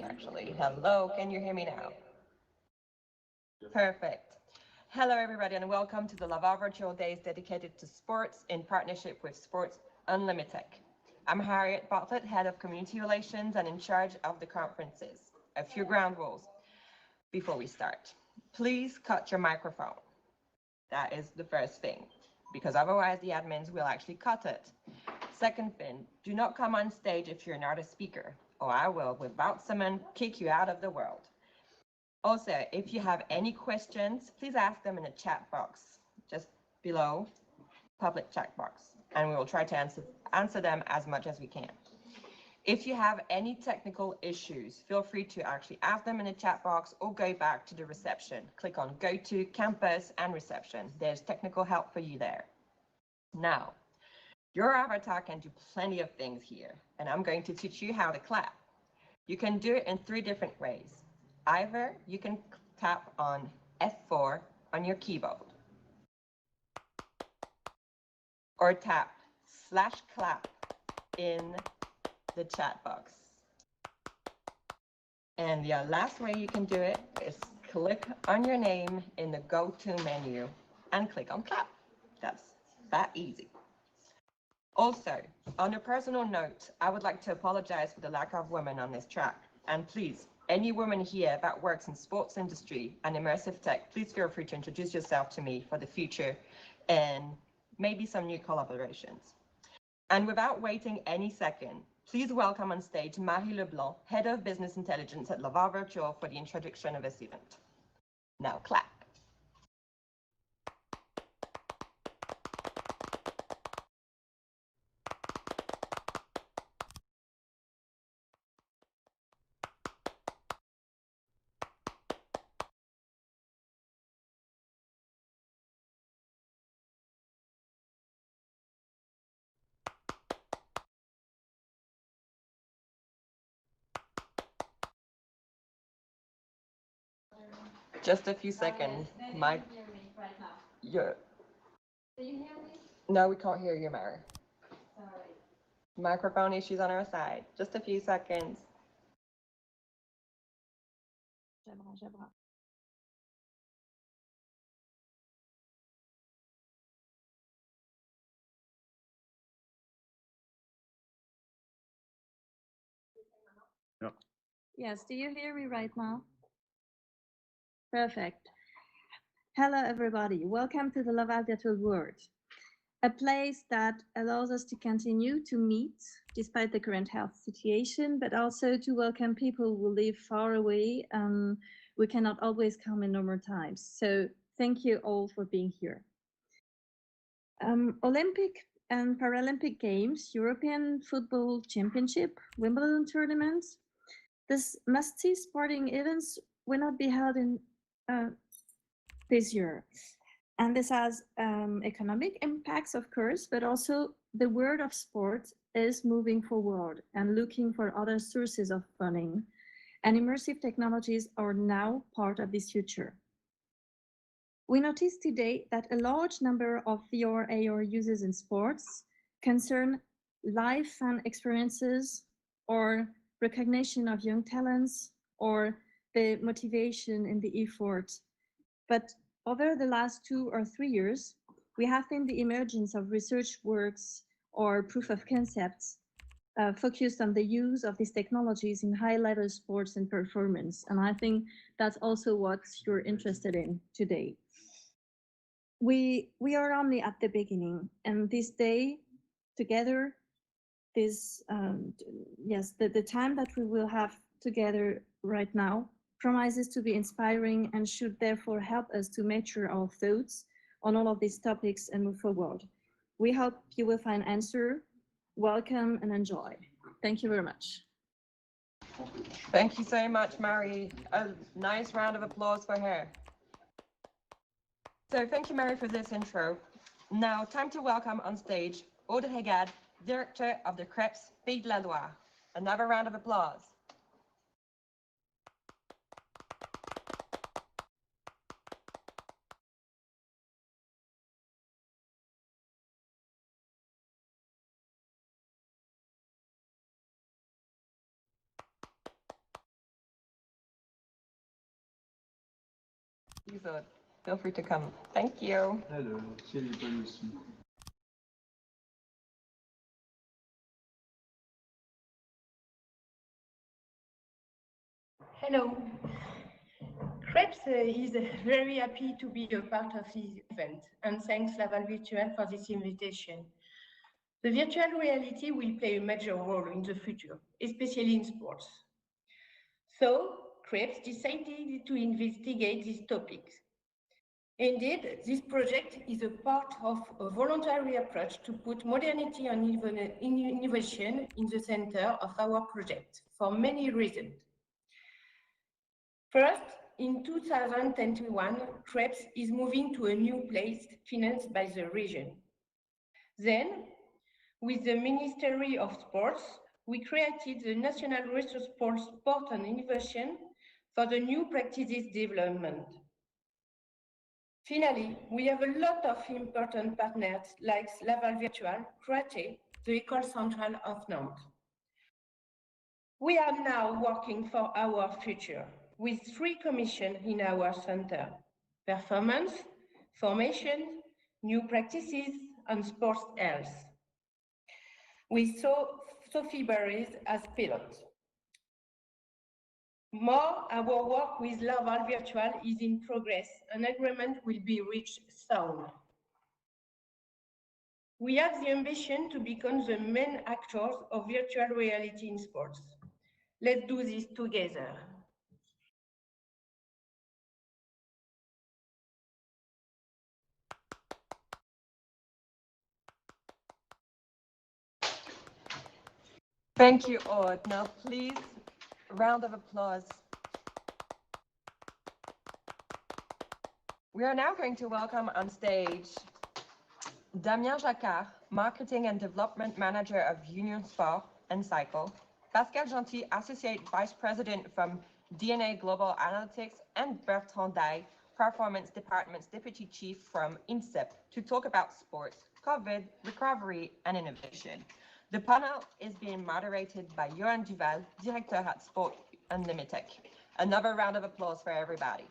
actually. Hello, can you hear me now? Perfect. Hello, everybody, and welcome to the Laval Virtual Days dedicated to sports in partnership with Sports Unlimited. I'm Harriet Bartlett, Head of Community Relations and in charge of the conferences. A few ground rules before we start. Please cut your microphone. That is the first thing, because otherwise the admins will actually cut it. Second thing, do not come on stage if you're not a speaker, or I will, without someone, kick you out of the world. Also, if you have any questions, please ask them in the chat box, just below, public chat box, and we will try to answer them as much as we can. If you have any technical issues, feel free to actually ask them in the chat box or go back to the reception. Click on Go to Campus and Reception. There's technical help for you there. Now, your avatar can do plenty of things here, and I'm going to teach you how to clap. You can do it in 3 different ways. Either you can tap on F4 on your keyboard, or tap /clap in the chat box. And the last way you can do it is click on your name in the go-to menu and click on clap. That's that easy. Also, on a personal note, I would like to apologize for the lack of women on this track. And please, any woman here that works in sports industry and immersive tech, please feel free to introduce yourself to me for the future and maybe some new collaborations. And without waiting any second, please welcome on stage Marie Leblanc, Head of Business Intelligence at Laval Virtual, for the introduction of this event. Now clap. Just a few seconds. Your... Do you hear me? No, we can't hear you, Mary. Sorry. Microphone issues on our side. Just a few seconds. Yep. Yes, do you hear me right now? Perfect. Hello, everybody. Welcome to the Laval Virtual World, a place that allows us to continue to meet despite the current health situation, but also to welcome people who live far away. We cannot always come in normal times. So thank you all for being here. Olympic and Paralympic Games, European Football Championship, Wimbledon Tournament. This must-see sporting events will not be held in this year. And this has economic impacts, of course, but also the world of sport is moving forward and looking for other sources of funding. And immersive technologies are now part of this future. We notice today that a large number of VR AR uses in sports concern live fan experiences or recognition of young talents or the motivation in the effort. But over the last 2 or 3 years, we have seen the emergence of research works or proof of concepts focused on the use of these technologies in high-level sports and performance. And I think that's also what you're interested in today. We are only at the beginning, and this day together, the time that we will have together right now promises to be inspiring and should therefore help us to mature our thoughts on all of these topics and move forward. We hope you will find answer. Welcome and enjoy. Thank you very much. Thank you so much, Mary. A nice round of applause for her. So thank you, Mary, for this intro. Now, time to welcome on stage Aude Regad, Director of the CREPS Pays de la Loire. Another round of applause. Please, feel free to come. Thank you. Alors, si elle est bonne aussi. Hello. Krebs is very happy to be a part of this event, and thanks Laval Virtual for this invitation. The virtual reality will play a major role in the future, especially in sports. So, Krebs decided to investigate these topics. Indeed, this project is a part of a voluntary approach to put modernity and innovation in the center of our project for many reasons. First, in 2021, Krebs is moving to a new place financed by the region. Then, with the Ministry of Sports, we created the National Research for Sport and Innovation for the new practices development. Finally, we have a lot of important partners like Laval Virtual, Croate, the École Centrale of Nantes. We are now working for our future with 3 commissions in our center: performance, formation, new practices, and sports health. We saw Sophie Barries as pilot. More, our work with Laval Virtual is in progress. An agreement will be reached soon. We have the ambition to become the main actors of virtual reality in sports. Let's do this together. Thank you, Aude. Now, please, round of applause. We are now going to welcome on stage Damien Jacquard, Marketing and Development Manager of Union Sport and Cycle, Pascal Gentil, Associate Vice President from DNA Global Analytics, and Bertrand Day, Performance Department's Deputy Chief from INSEP, to talk about sports, COVID, recovery, and innovation. The panel is being moderated by Johan Duval, Director at Sport Unlimited. Another round of applause for everybody.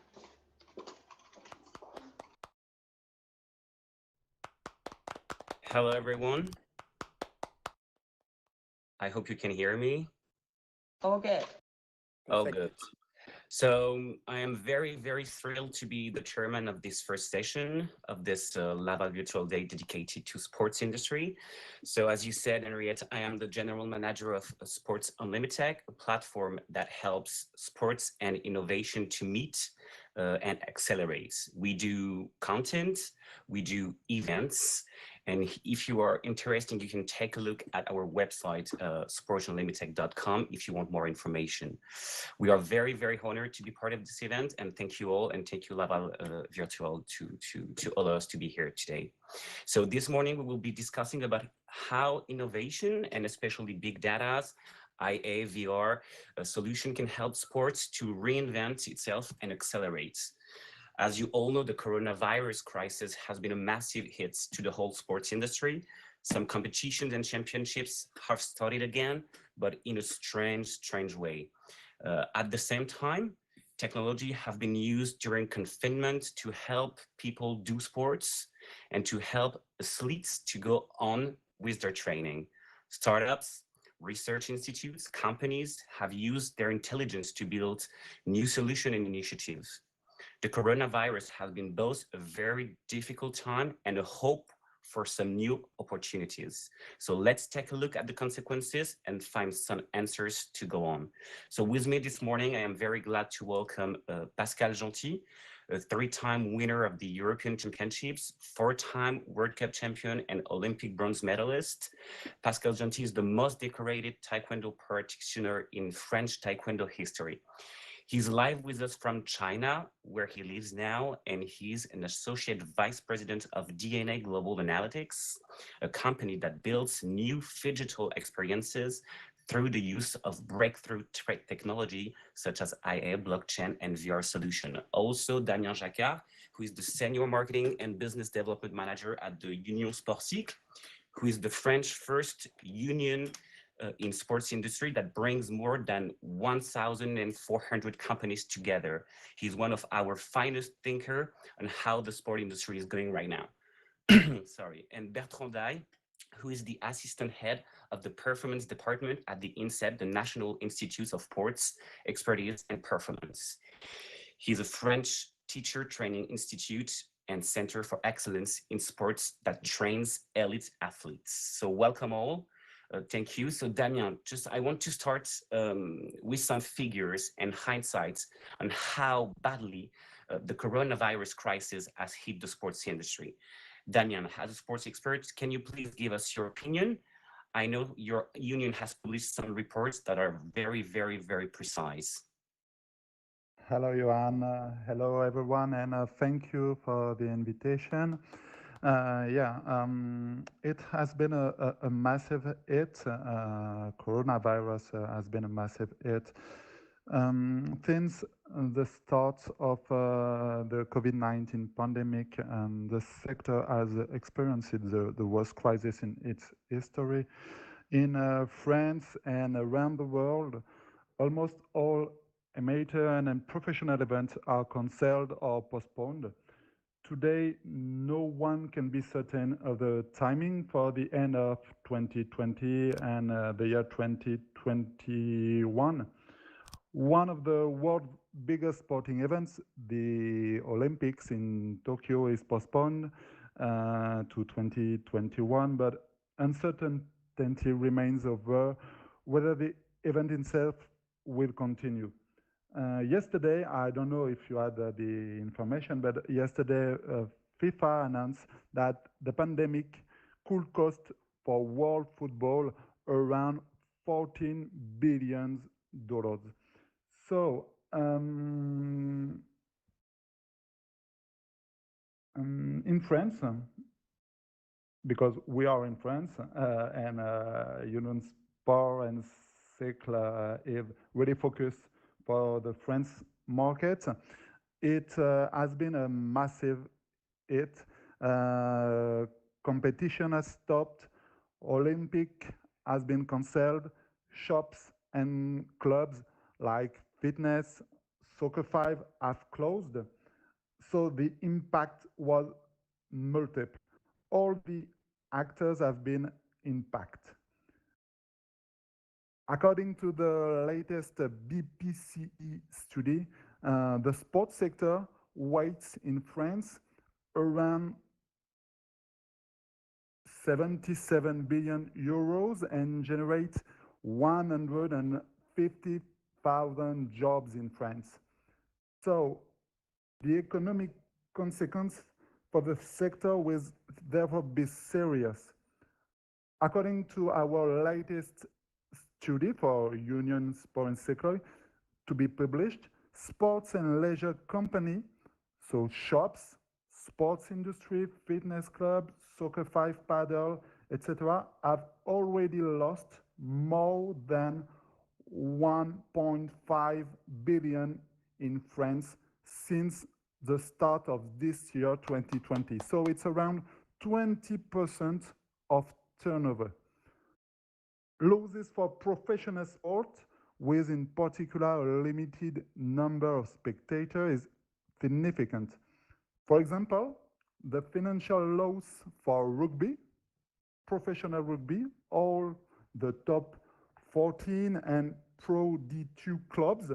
Hello, everyone. I hope you can hear me. All good. Oh, good. So I am very, very thrilled to be the chairman of this first session of this Laval Virtual Day dedicated to sports industry. So as you said, Henriette, I am the general manager of Sports Unlimited, a platform that helps sports and innovation to meet and accelerate. We do content, we do events, and if you are interested, you can take a look at our website, sportsunlimited.com, if you want more information. We are very, very honored to be part of this event, and thank you all, and thank you Laval Virtual to allow us to be here today. So this morning we will be discussing about how innovation, and especially big data, IA, VR, a solution can help sports to reinvent itself and accelerate. As you all know, the coronavirus crisis has been a massive hit to the whole sports industry. Some competitions and championships have started again, but in a strange way. At the same time, technology have been used during confinement to help people do sports and to help athletes to go on with their training. Startups, research institutes, companies have used their intelligence to build new solutions and initiatives. The coronavirus has been both a very difficult time and a hope for some new opportunities. So let's take a look at the consequences and find some answers to go on. So with me this morning, I am very glad to welcome Pascal Gentil, a 3-time winner of the European Championships, 4-time World Cup champion and Olympic bronze medalist. Pascal Gentil is the most decorated Taekwondo practitioner in French Taekwondo history. He's live with us from China, where he lives now, and he's an associate vice president of DNA Global Analytics, a company that builds new digital experiences through the use of breakthrough technology such as IA, blockchain, and VR solution. Also, Damien Jacquard, who is the senior marketing and business development manager at the Union Sport Cycle, who is the French first union in sports industry that brings more than 1,400 companies together. He's one of our finest thinker on how the sport industry is going right now. Sorry. And Bertrand Daille, who is the assistant head of the performance department at the INSEP, the National Institute of Sports Expertise and Performance. He's a French teacher training institute and center for excellence in sports that trains elite athletes. So welcome all. Thank you. So Damien, I want to start with some figures and hindsights on how badly the coronavirus crisis has hit the sports industry. Damien, as a sports expert, can you please give us your opinion? I know your union has published some reports that are very, very, very precise. Hello, Johan. Hello, everyone, and thank you for the invitation. It has been a massive hit. Coronavirus has been a massive hit. Since the start of the COVID-19 pandemic, the sector has experienced the worst crisis in its history. In France and around the world, almost all amateur and professional events are canceled or postponed. Today, no one can be certain of the timing for the end of 2020 and the year 2021. One of the world's biggest sporting events, the Olympics in Tokyo, is postponed to 2021, but uncertainty remains over whether the event itself will continue. Yesterday, I don't know if you had the information, but yesterday FIFA announced that the pandemic could cost for world football around $14 billion. So in France, because we are in France and Union Sport and Cycle is really focused for the French market, it has been a massive hit. Competition has stopped, Olympic has been cancelled, shops and clubs like fitness, Soccer 5 have closed. So the impact was multiple. All the actors have been impacted. According to the latest BPCE study, the sports sector weighs in France around 77 billion euros and generates 150,000 jobs in France. So the economic consequence for the sector will therefore be serious. According to our latest study for Union Sport and Cycle to be published, sports and leisure company, so shops, sports industry, fitness club, Soccer 5 paddle, etc., have already lost more than 1.5 billion in France since the start of this year, 2020. So it's around 20% of turnover. Losses for professional sport, with in particular a limited number of spectators, is significant. For example, the financial loss for rugby, professional rugby, all the top 14 and Pro D2 clubs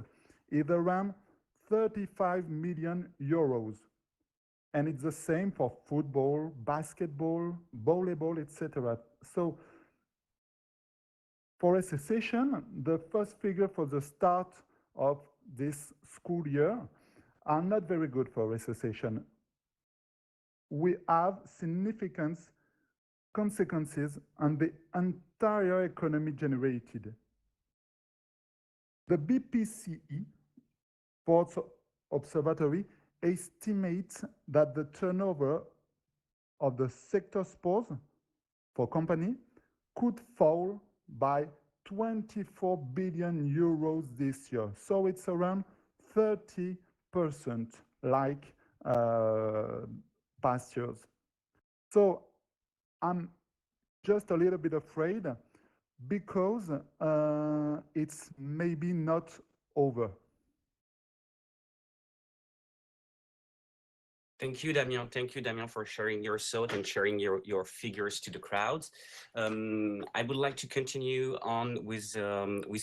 is around 35 million euros. And it's the same for football, basketball, volleyball, etc. So for association, the first figure for the start of this school year are not very good for association. We have significant consequences on the entire economy generated. The BPCE Sports Observatory estimates that the turnover of the sector sports for company could fall by 24 billion euros this year. So it's around 30% like past years. So I'm just a little bit afraid because it's maybe not over. Thank you, Damien. Thank you, Damien, for sharing your thought and sharing your figures to the crowd. I would like to continue on with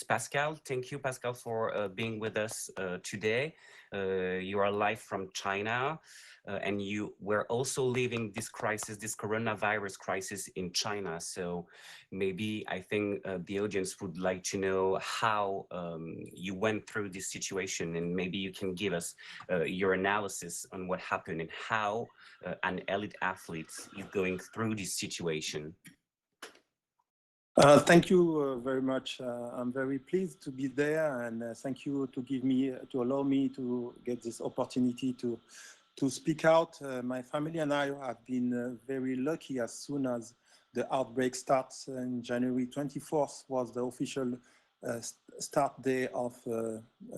Pascal. Thank you, Pascal, for being with us today. You are live from China, and you were also living this crisis, this coronavirus crisis in China. So maybe I think the audience would like to know how you went through this situation, and maybe you can give us your analysis on what happened and how an elite athlete is going through this situation. Thank you very much. I'm very pleased to be there, and thank you to allow me to get this opportunity to speak out. My family and I have been very lucky. As soon as the outbreak starts, in January 24th was the official start day of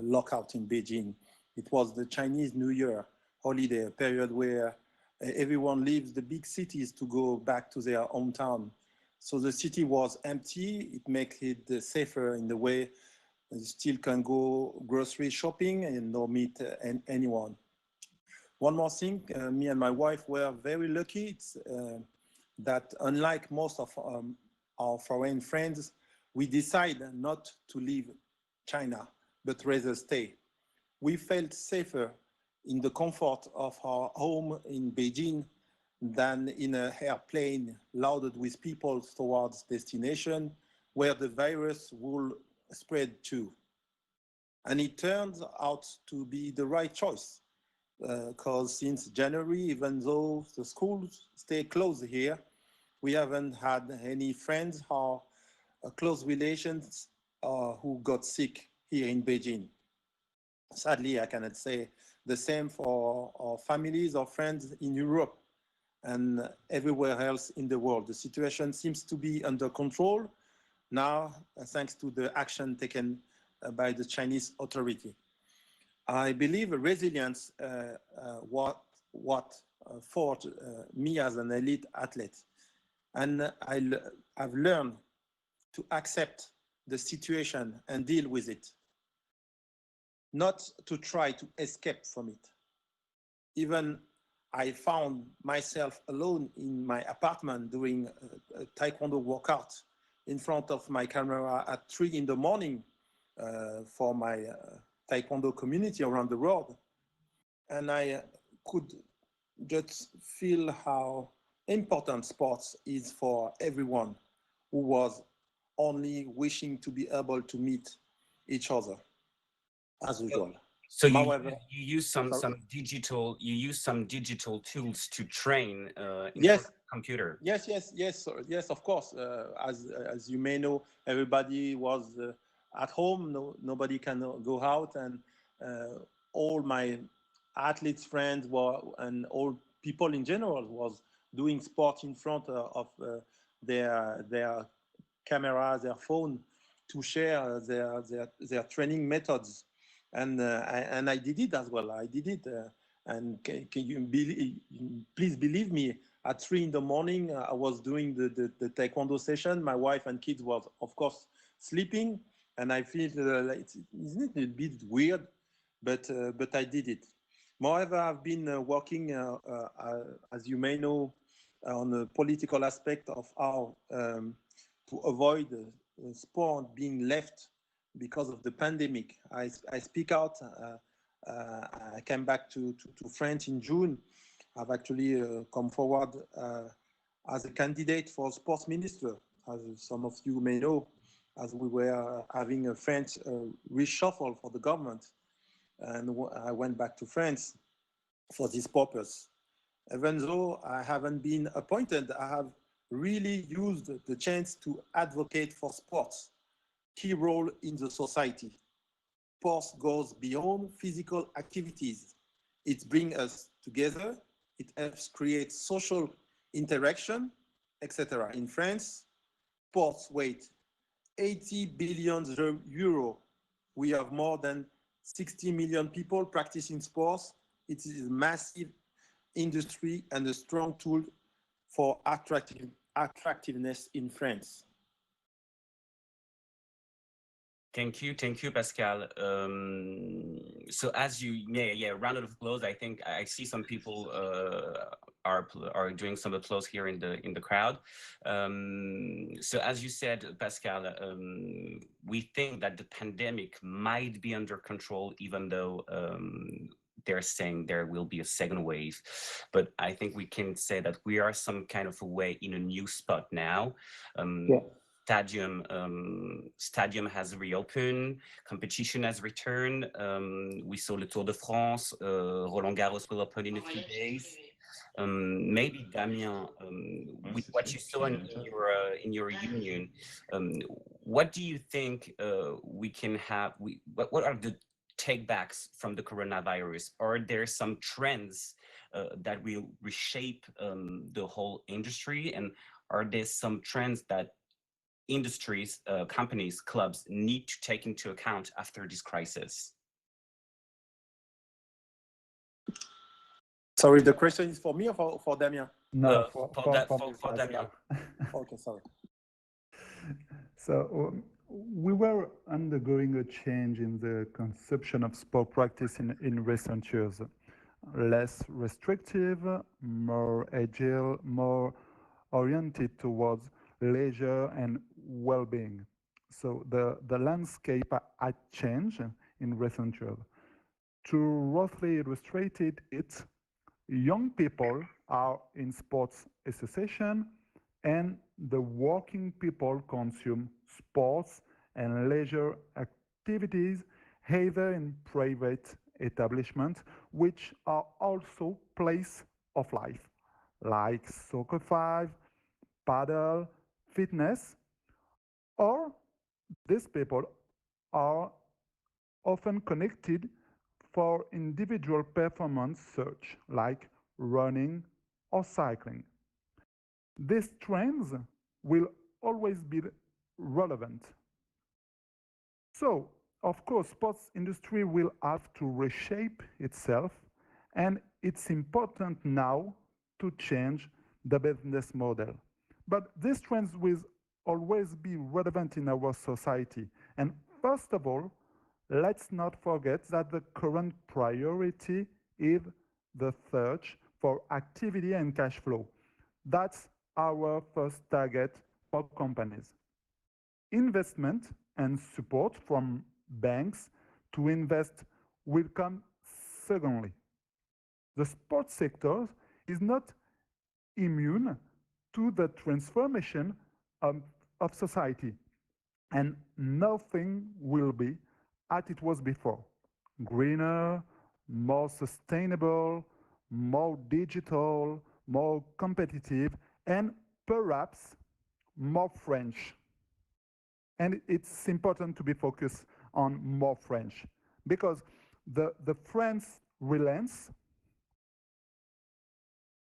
lockout in Beijing. It was the Chinese New Year holiday, a period where everyone leaves the big cities to go back to their hometown. So the city was empty. It makes it safer in the way you still can go grocery shopping and not meet anyone. One more thing, me and my wife were very lucky. It's that unlike most of our foreign friends, we decided not to leave China, but rather stay. We felt safer in the comfort of our home in Beijing than in an airplane loaded with people towards destination where the virus will spread to. And it turns out to be the right choice because since January, even though the schools stay closed here, we haven't had any friends or close relations who got sick here in Beijing. Sadly, I cannot say the same for our families or friends in Europe and everywhere else in the world. The situation seems to be under control now, thanks to the action taken by the Chinese authority. I believe resilience what forged me as an elite athlete. And I've learned to accept the situation and deal with it, not to try to escape from it. Even I found myself alone in my apartment doing a taekwondo workout in front of my camera at 3 in the morning for my taekwondo community around the world. And I could just feel how important sports is for everyone who was only wishing to be able to meet each other as usual. So However, you use some digital tools to train in yes, computer. yes, of course. As you may know, everybody was at home. Nobody can go out, and all my athletes friends and all people in general was doing sport in front of their camera, their phone, to share their training methods. And I did it as well. I did it, and can you please believe me? At 3 in the morning, I was doing the taekwondo session. My wife and kids was, of course, sleeping, and I feel isn't it a bit weird, but I did it. Moreover, I've been working, as you may know, on the political aspect of how to avoid sport being left because of the pandemic. I speak out. I came back to France in June. I've actually come forward as a candidate for sports minister, as some of you may know, as we were having a French reshuffle for the government. And I went back to France for this purpose. Even though I haven't been appointed, I have really used the chance to advocate for sports, key role in the society. Sports goes beyond physical activities. It brings us together. It helps create social interaction, etc. In France, sports weight 80 billion euro. We have more than 60 million people practicing sports. It is a massive industry and a strong tool for attractiveness in France. Thank you, Pascal. So as you, round of applause. I think I see some people are doing some applause here in the crowd. So as you said, Pascal, we think that the pandemic might be under control, even though they're saying there will be a second wave. But I think we can say that we are some kind of a way in a new spot now. Stadium has reopened, competition has returned. We saw the Tour de France, Roland Garros will open in a few days. Maybe Damien, with what you saw in your union, what do you think we can have? What are the takebacks from the coronavirus? Are there some trends that will reshape the whole industry, and are there some trends that industries, companies, clubs need to take into account after this crisis? Sorry, the question is for me or for Damien? No, for Damien. Okay, sorry. So we were undergoing a change in the conception of sport practice in recent years. Less restrictive, more agile, more oriented towards leisure and well-being. So the landscape had changed in recent years. To roughly illustrate it, young people are in sports association, and the working people consume sports and leisure activities either in private establishments, which are also place of life, like soccer five, paddle, fitness, or these people are often connected for individual performance search, like running or cycling. These trends will always be relevant. So, of course, sports industry will have to reshape itself, and it's important now to change the business model. But these trends will always be relevant in our society. And first of all, let's not forget that the current priority is the search for activity and cash flow. That's our first target for companies. Investment and support from banks to invest will come secondly. The sports sector is not immune to the transformation of society, and nothing will be as it was before. Greener, more sustainable, more digital, more competitive, and perhaps more French. And it's important to be focused on more French, because the France relents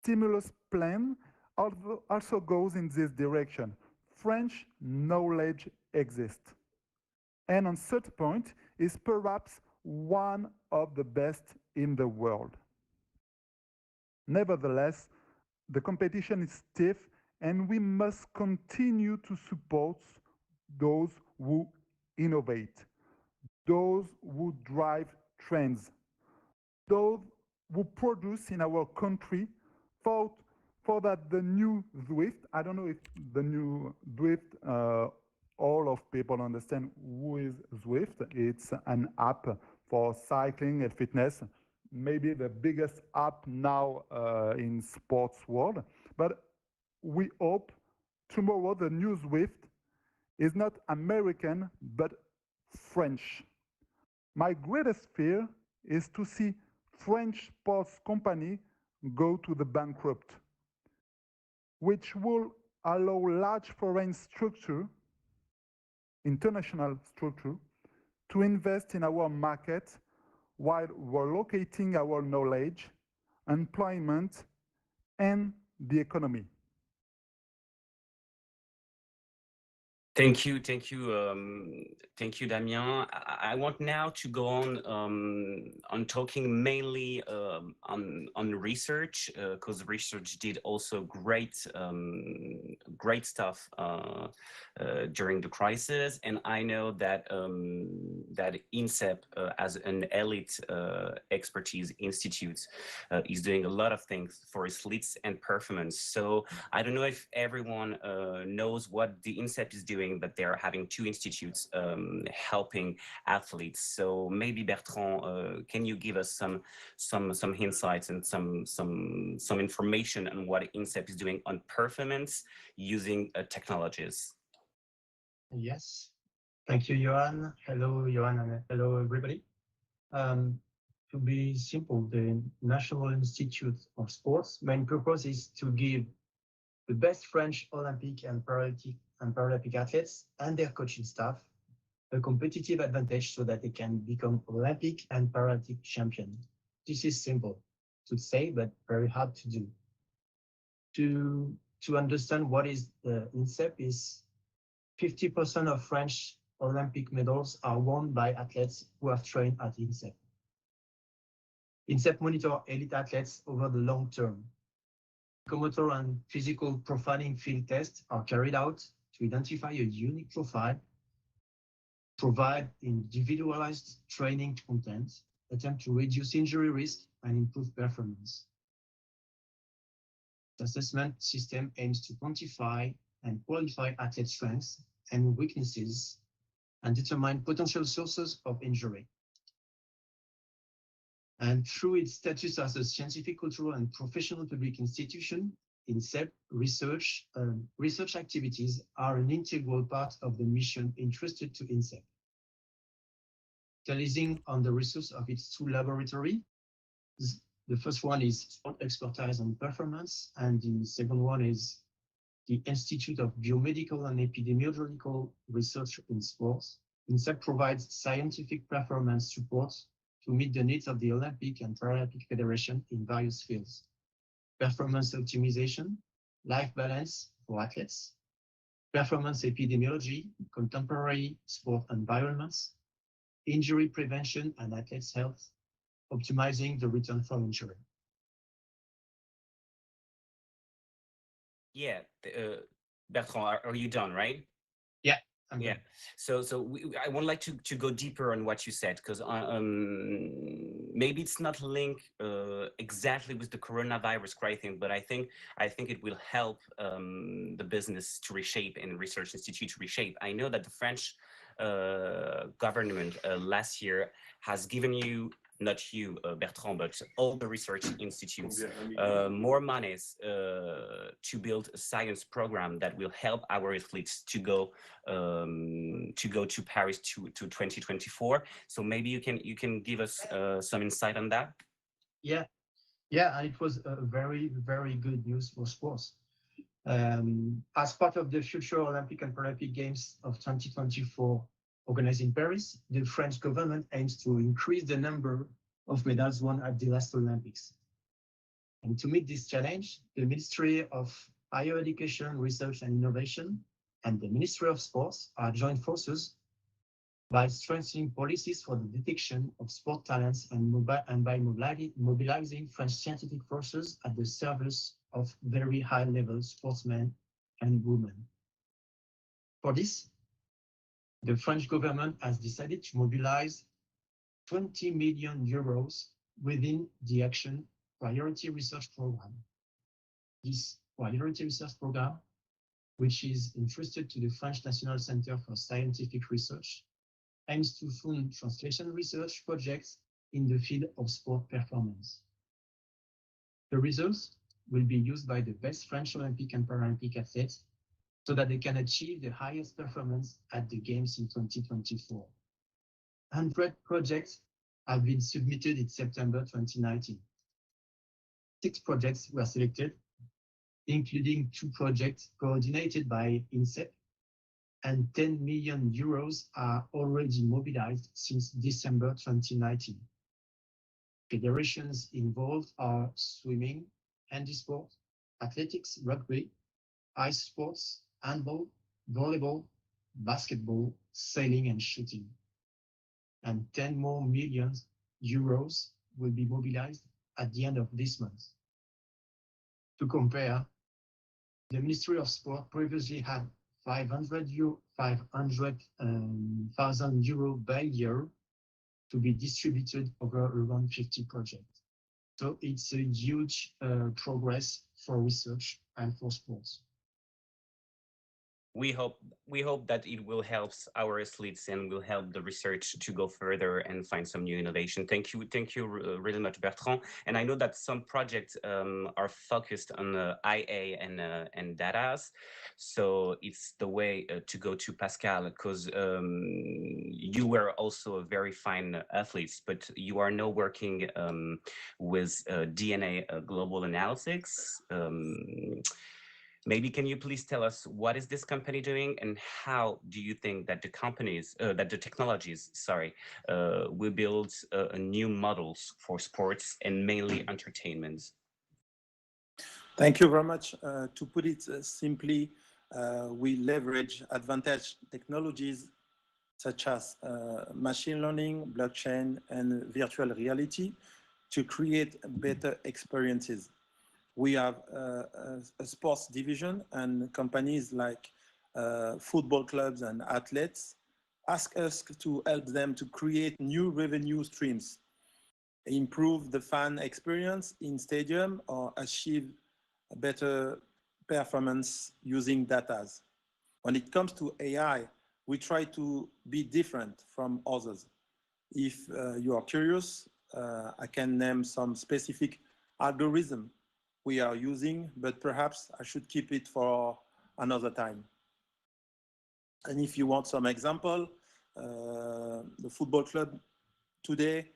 stimulus plan also goes in this direction. French knowledge exists, and on certain point is perhaps one of the best in the world. Nevertheless, the competition is stiff, and we must continue to support those who innovate, those who drive trends, those who produce in our country for that the new Zwift, I don't know if the new Zwift, all of people understand who is Zwift. It's an app for cycling and fitness, maybe the biggest app now in sports world. But we hope tomorrow the new Zwift is not American, but French. My greatest fear is to see French sports company go to the bankrupt, which will allow large foreign structure, international structure, to invest in our market while relocating our knowledge, employment, and the economy. Thank you, Damien. I want now to go on talking mainly on research, because research did also great stuff during the crisis, and I know that that INSEP, as an elite expertise institute, is doing a lot of things for athletes and performance. So I don't know if everyone knows what the INSEP is doing, but they're having two institutes helping athletes. So maybe Bertrand, can you give us some insights and some information on what INSEP is doing on performance using technologies? Yes, thank you, Johan. Hello, Johan, and hello, everybody. To be simple, the National Institute of Sports main purpose is to give the best French Olympic and Paralympic athletes and their coaching staff a competitive advantage so that they can become Olympic and Paralympic champion. This is simple to say, but very hard to do. To understand what is the INSEP is 50% of French Olympic medals are won by athletes who have trained at INSEP. INSEP monitor elite athletes over the long term. Psychomotor and physical profiling field tests are carried out to identify a unique profile, provide individualized training content, attempt to reduce injury risk and improve performance. The assessment system aims to quantify and qualify athlete strengths and weaknesses and determine potential sources of injury. And through its status as a scientific, cultural, and professional public institution, INSEP research activities are an integral part of the mission entrusted to INSEP. Capitalizing on the resource of its two laboratories, the first one is sport expertise and performance, and the second one is the Institute of Biomedical and Epidemiological Research in Sports. INSEP provides scientific performance support to meet the needs of the Olympic and Paralympic Federation in various fields: performance optimization, life balance for athletes, performance epidemiology, contemporary sport environments, injury prevention and athletes' health, optimizing the return from injury. Yeah, Bertrand, are you done, right? Yeah. Yeah. So I would like to go deeper on what you said, because maybe it's not linked exactly with the coronavirus crisis, but I think it will help the business to reshape and research institute to reshape. I know that the French government last year has given you, not you, Bertrand, but all the research institutes, more monies to build a science program that will help our athletes to go to Paris to 2024. So maybe you can give us some insight on that. Yeah, and it was a very, very good news for sports. As part of the future Olympic and Paralympic Games of 2024 organized in Paris, the French government aims to increase the number of medals won at the last Olympics. And to meet this challenge, the Ministry of Higher Education, Research and Innovation and the Ministry of Sports are joined forces by strengthening policies for the detection of sport talents and by mobilizing French scientific forces at the service of very high-level sportsmen and women. For this, the French government has decided to mobilize 20 million euros within the Action Priority Research Program. This Priority Research Program, which is entrusted to the French National Center for Scientific Research, aims to fund translation research projects in the field of sport performance. The results will be used by the best French Olympic and Paralympic athletes so that they can achieve the highest performance at the Games in 2024. 100 projects have been submitted in September 2019. 6 projects were selected, including 2 projects coordinated by INSEP, and 10 million euros are already mobilized since December 2019. Federations involved are swimming, handisport, athletics, rugby, ice sports, handball, volleyball, basketball, sailing, and shooting. And 10 more million euros will be mobilized at the end of this month. To compare, the Ministry of Sport previously had 500,000 euro by year to be distributed over around 50 projects. So it's a huge progress for research and for sports. We hope that it will help our athletes and will help the research to go further and find some new innovation. Thank you really much, Bertrand. And I know that some projects are focused on IA and data. So it's the way to go to Pascal, because you were also a very fine athlete, but you are now working with DNA global analytics. Maybe can you please tell us what is this company doing and how do you think that the technologies, will build new models for sports and mainly entertainment? Thank you very much. To put it simply, we leverage advanced technologies such as machine learning, blockchain, and virtual reality to create better experiences. We have a sports division, and companies like football clubs and athletes ask us to help them to create new revenue streams, improve the fan experience in stadium, or achieve a better performance using data. When it comes to AI, we try to be different from others. If you are curious, I can name some specific algorithm we are using, but perhaps I should keep it for another time. And if you want some example, the football club today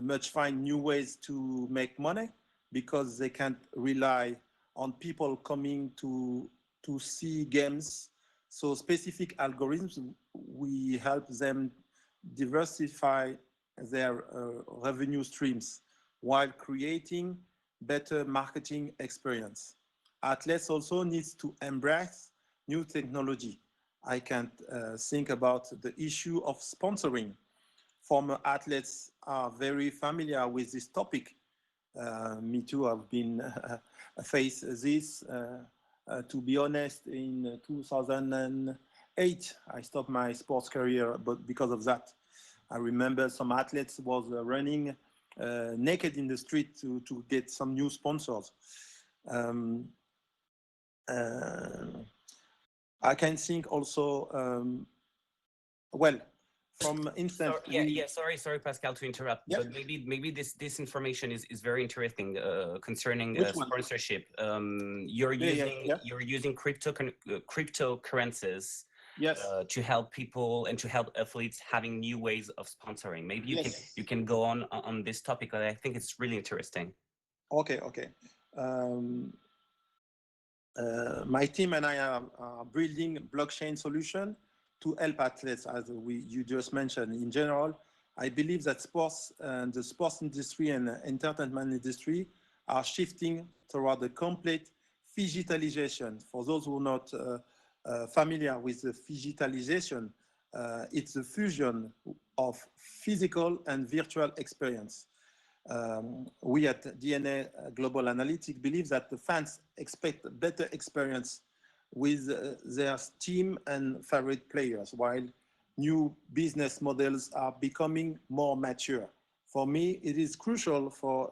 must find new ways to make money because they can't rely on people coming to see games. So specific algorithms, we help them diversify their revenue streams while creating better marketing experience. Athletes also needs to embrace new technology. I can think about the issue of sponsoring. Former athletes are very familiar with this topic. Me too, I've been faced this. To be honest, in 2008, I stopped my sports career, but because of that, I remember some athletes was running naked in the street to get some new sponsors. I can think also, well, from instance. Sorry, Pascal, to interrupt, Yeah. but maybe this information is very interesting concerning sponsorship. You're using cryptocurrencies. Yes. To help people and to help athletes having new ways of sponsoring. Maybe you can go on this topic. I think it's really interesting. Okay. My team and I are building blockchain solution to help athletes, as you just mentioned. In general, I believe that sports and the sports industry and entertainment industry are shifting toward the complete digitalization. For those who are not familiar with the digitalization, it's the fusion of physical and virtual experience. We at DNA Global Analytics believe that the fans expect a better experience with their team and favorite players, while new business models are becoming more mature. For me, it is crucial for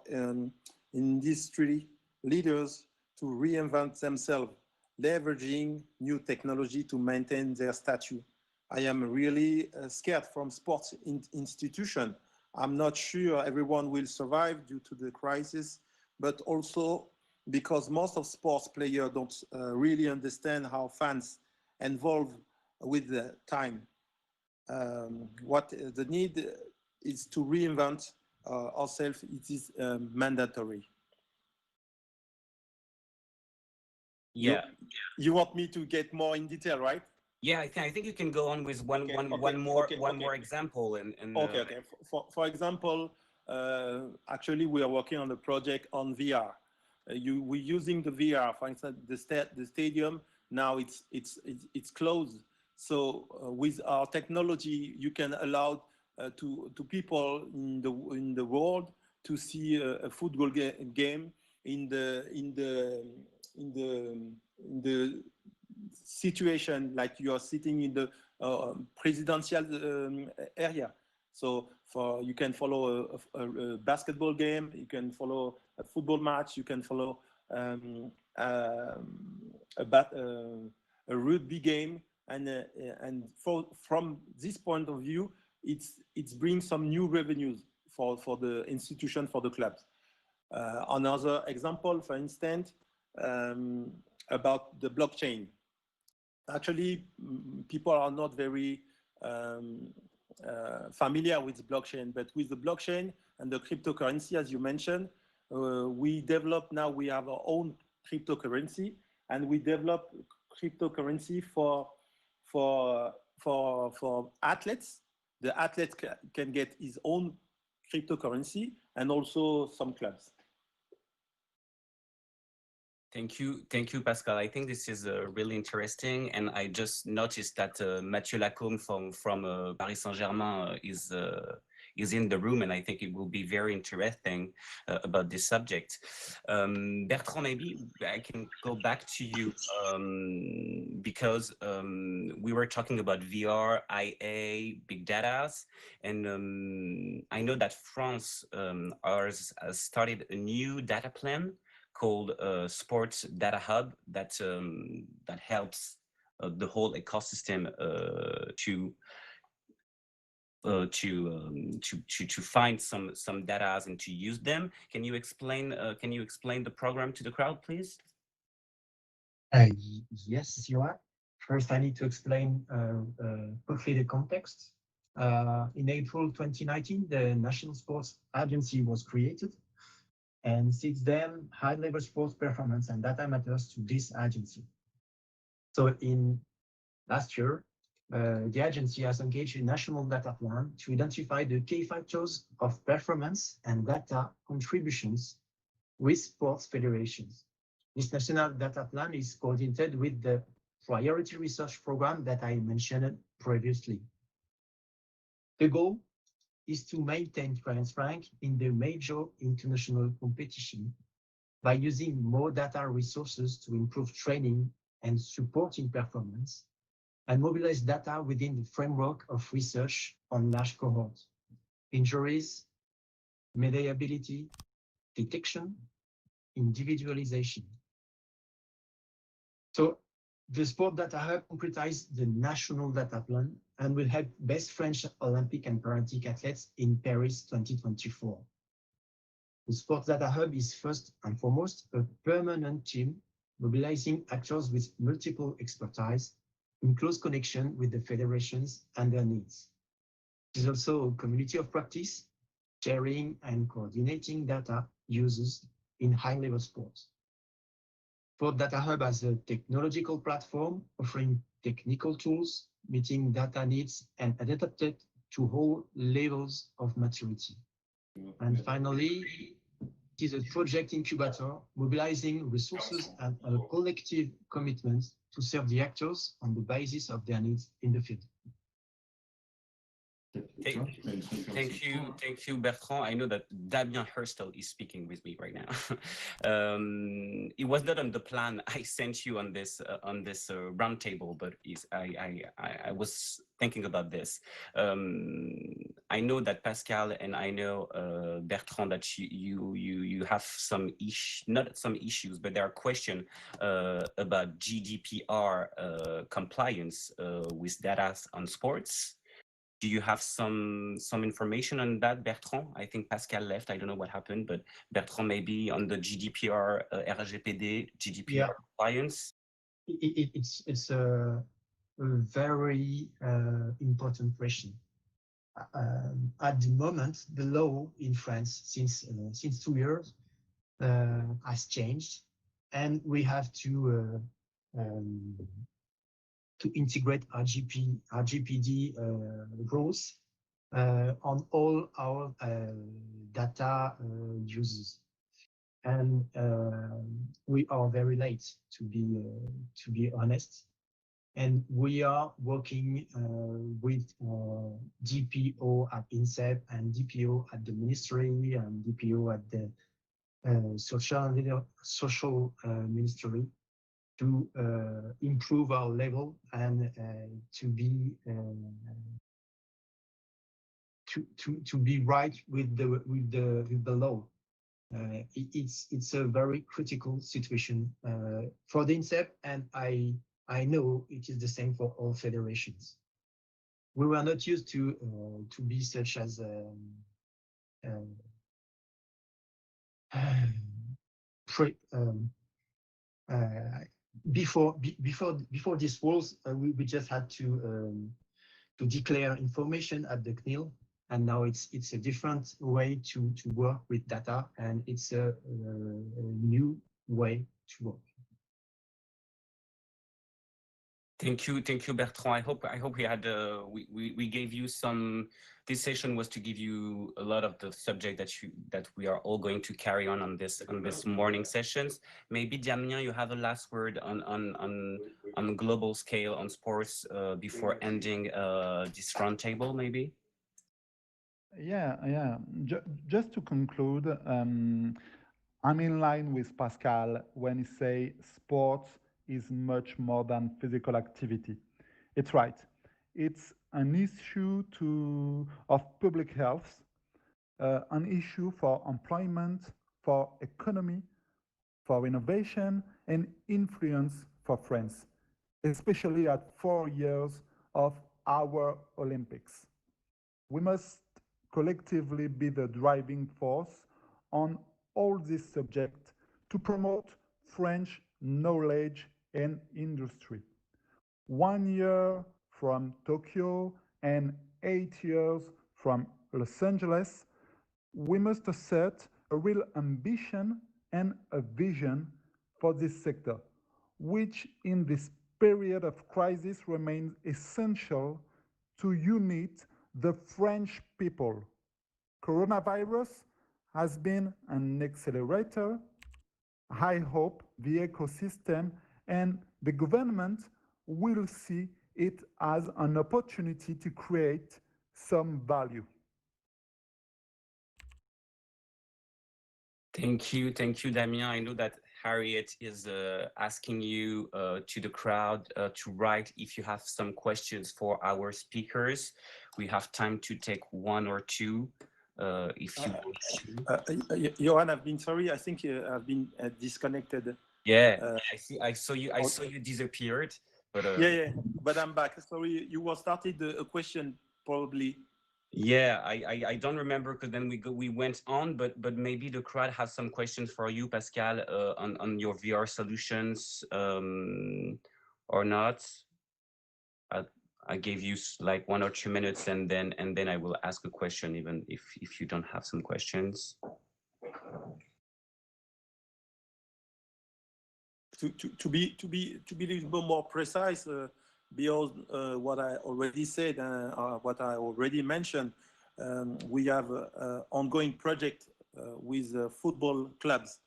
industry leaders to reinvent themselves, leveraging new technology to maintain their status. I am really scared from sports institution. I'm not sure everyone will survive due to the crisis, but also because most of sports players don't really understand how fans evolve with the time. What the need is to reinvent ourselves. It is mandatory. Yeah. You want me to get more in detail, right? Yeah, I think you can go on with one more example. Okay. For example, actually, we are working on a project on VR. We're using the VR. For instance, the stadium now it's closed So with our technology, you can allow to people in the world to see a football game in the situation like you are sitting in the presidential area. So you can follow a basketball game, you can follow a football match, you can follow a rugby game, and from this point of view, it's brings some new revenues for the institution, for the clubs. Another example, for instance, about the blockchain. Actually, people are not very familiar with blockchain, but with the blockchain and the cryptocurrency, as you mentioned, we have our own cryptocurrency, and we develop cryptocurrency for athletes. The athlete can get his own cryptocurrency, and also some clubs. Thank you, Pascal. I think this is really interesting, and I just noticed that Mathieu Lacombe from Paris Saint-Germain is in the room, and I think it will be very interesting about this subject. Bertrand, maybe I can go back to you because we were talking about VR, IA, big data, and I know that France has started a new data plan called Sports Data Hub that helps the whole ecosystem to find some data and to use them. Can you explain the program to the crowd, please? Yes, you are. First, I need to explain quickly the context. In April 2019, the National Sports Agency was created. And since then, high-level sports performance and data matters to this agency. So in last year, the agency has engaged a national data plan to identify the key factors of performance and data contributions with sports federations. This national data plan is coordinated with the priority research program that I mentioned previously. The goal is to maintain France rank in the major international competition by using more data resources to improve training and supporting performance, and mobilize data within the framework of research on large cohorts, injuries, mediability, detection, individualization. So the Sport Data Hub concretizes the national data plan and will help best French Olympic and Paralympic athletes in Paris 2024. The Sports Data Hub is first and foremost a permanent team mobilizing actors with multiple expertise in close connection with the federations and their needs. It is also a community of practice, sharing and coordinating data uses in high-level sports. Sport Data Hub as a technological platform offering technical tools, meeting data needs, and adapted to all levels of maturity. And finally, it is a project incubator mobilizing resources and a collective commitment to serve the actors on the basis of their needs in the field. Thank you, Bertrand. I know that Damien Hurstel is speaking with me right now. It was not on the plan I sent you on this roundtable, but I was thinking about this. I know that Pascal and I know Bertrand that you have not some issues, but there are questions about GDPR compliance with data on sports. Do you have some information on that, Bertrand? I think Pascal left. I don't know what happened, but Bertrand, maybe on the GDPR, RGPD, GDPR compliance. It's a very important question. At the moment, the law in France since 2 years has changed, and we have to integrate RGPD rules on all our data uses, and we are very late, to be honest. And we are working with DPO at INSEP and DPO at the ministry and DPO at the social ministry to improve our level and to be right with the law. It's a very critical situation for the INSEP, and I know it is the same for all federations. We were not used to be such as before these rules, we just had to declare information at the CNIL, and now it's a different way to work with data, and it's a new way to work. Thank you, Bertrand. I hope we had we gave you some. This session was to give you a lot of the subject that we are all going to carry on this morning sessions. Maybe Damien, you have a last word on global scale on sports before ending this roundtable, maybe. Yeah. Just to conclude, I'm in line with Pascal when he say sports is much more than physical activity. It's right. It's an issue of public health, an issue for employment, for economy, for innovation, and influence for France, especially at 4 years of our Olympics. We must collectively be the driving force on all these subjects to promote French knowledge and industry. 1 year from Tokyo and 8 years from Los Angeles, we must set a real ambition and a vision for this sector, which in this period of crisis remains essential to unite the French people. Coronavirus has been an accelerator. I hope the ecosystem and the government will see it as an opportunity to create some value. Thank you, Damien. I know that Harriet is asking you to the crowd to write if you have some questions for our speakers. We have time to take one or two if you want to. Johan, I've been sorry. I think I've been disconnected. Yeah, I saw you disappeared. But yeah, but I'm back. Sorry, you were started a question probably. Yeah, I don't remember because then we went on, but maybe the crowd has some questions for you, Pascal, on your VR solutions or not. I gave you like 1 or 2 minutes, and then I will ask a question, even if you don't have some questions. To be a little bit more precise, beyond what I already said, what I already mentioned, we have an ongoing project with football clubs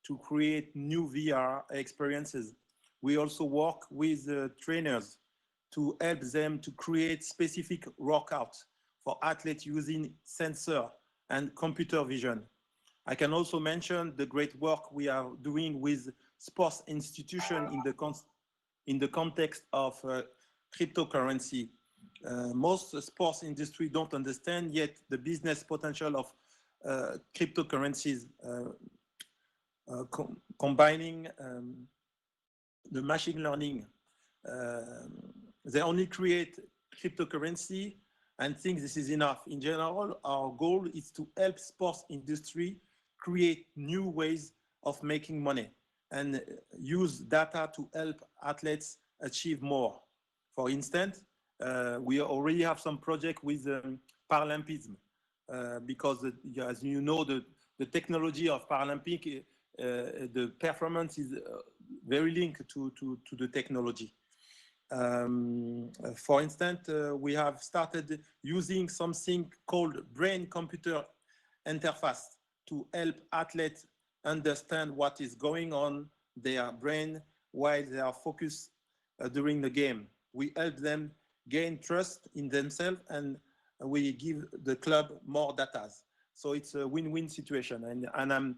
to create new VR experiences. We also work with trainers to help them to create specific workouts for athletes using sensor and computer vision. I can also mention the great work we are doing with sports institutions in the context of cryptocurrency. Most sports industry don't understand yet the business potential of cryptocurrencies, combining the machine learning. They only create cryptocurrency and think this is enough. In general, our goal is to help sports industry create new ways of making money and use data to help athletes achieve more. For instance, we already have some project with Paralympism because, as you know, the technology of Paralympic, the performance is very linked to the technology. For instance, we have started using something called brain-computer interface to help athletes understand what is going on their brain while they are focused during the game. we help them gain trust in themselves, and we give the club more data. So it's a win-win situation, and I'm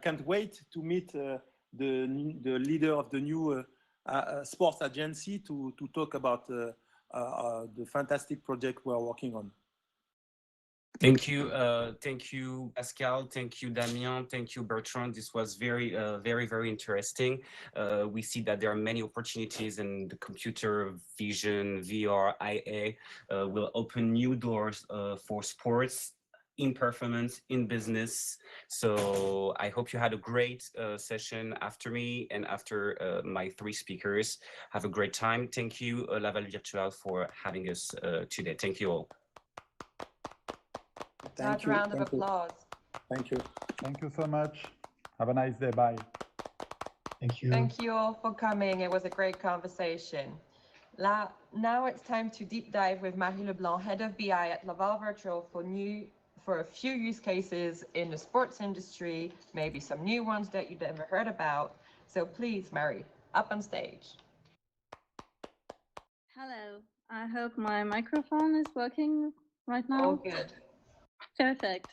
can't wait to meet the leader of the new sports agency to talk about the fantastic project we are working on. Thank you, Pascal. Thank you, Damien. Thank you, Bertrand. This was very interesting. We see that there are many opportunities, and the computer vision, VR, IA will open new doors for sports, in performance, in business. So I hope you had a great session after me and after my three speakers. Have a great time. Thank you, Laval Virtual, for having us today. Thank you all. Thank you. Round of applause. Thank you. Thank you so much. Have a nice day. Bye. Thank you. Thank you all for coming. It was a great conversation. Now it's time to deep dive with Marie Leblanc, Head of BI at Laval Virtual, for a few use cases in the sports industry, maybe some new ones that you've never heard about. So please, Marie, up on stage. Hello. I hope my microphone is working right now. All good. Perfect.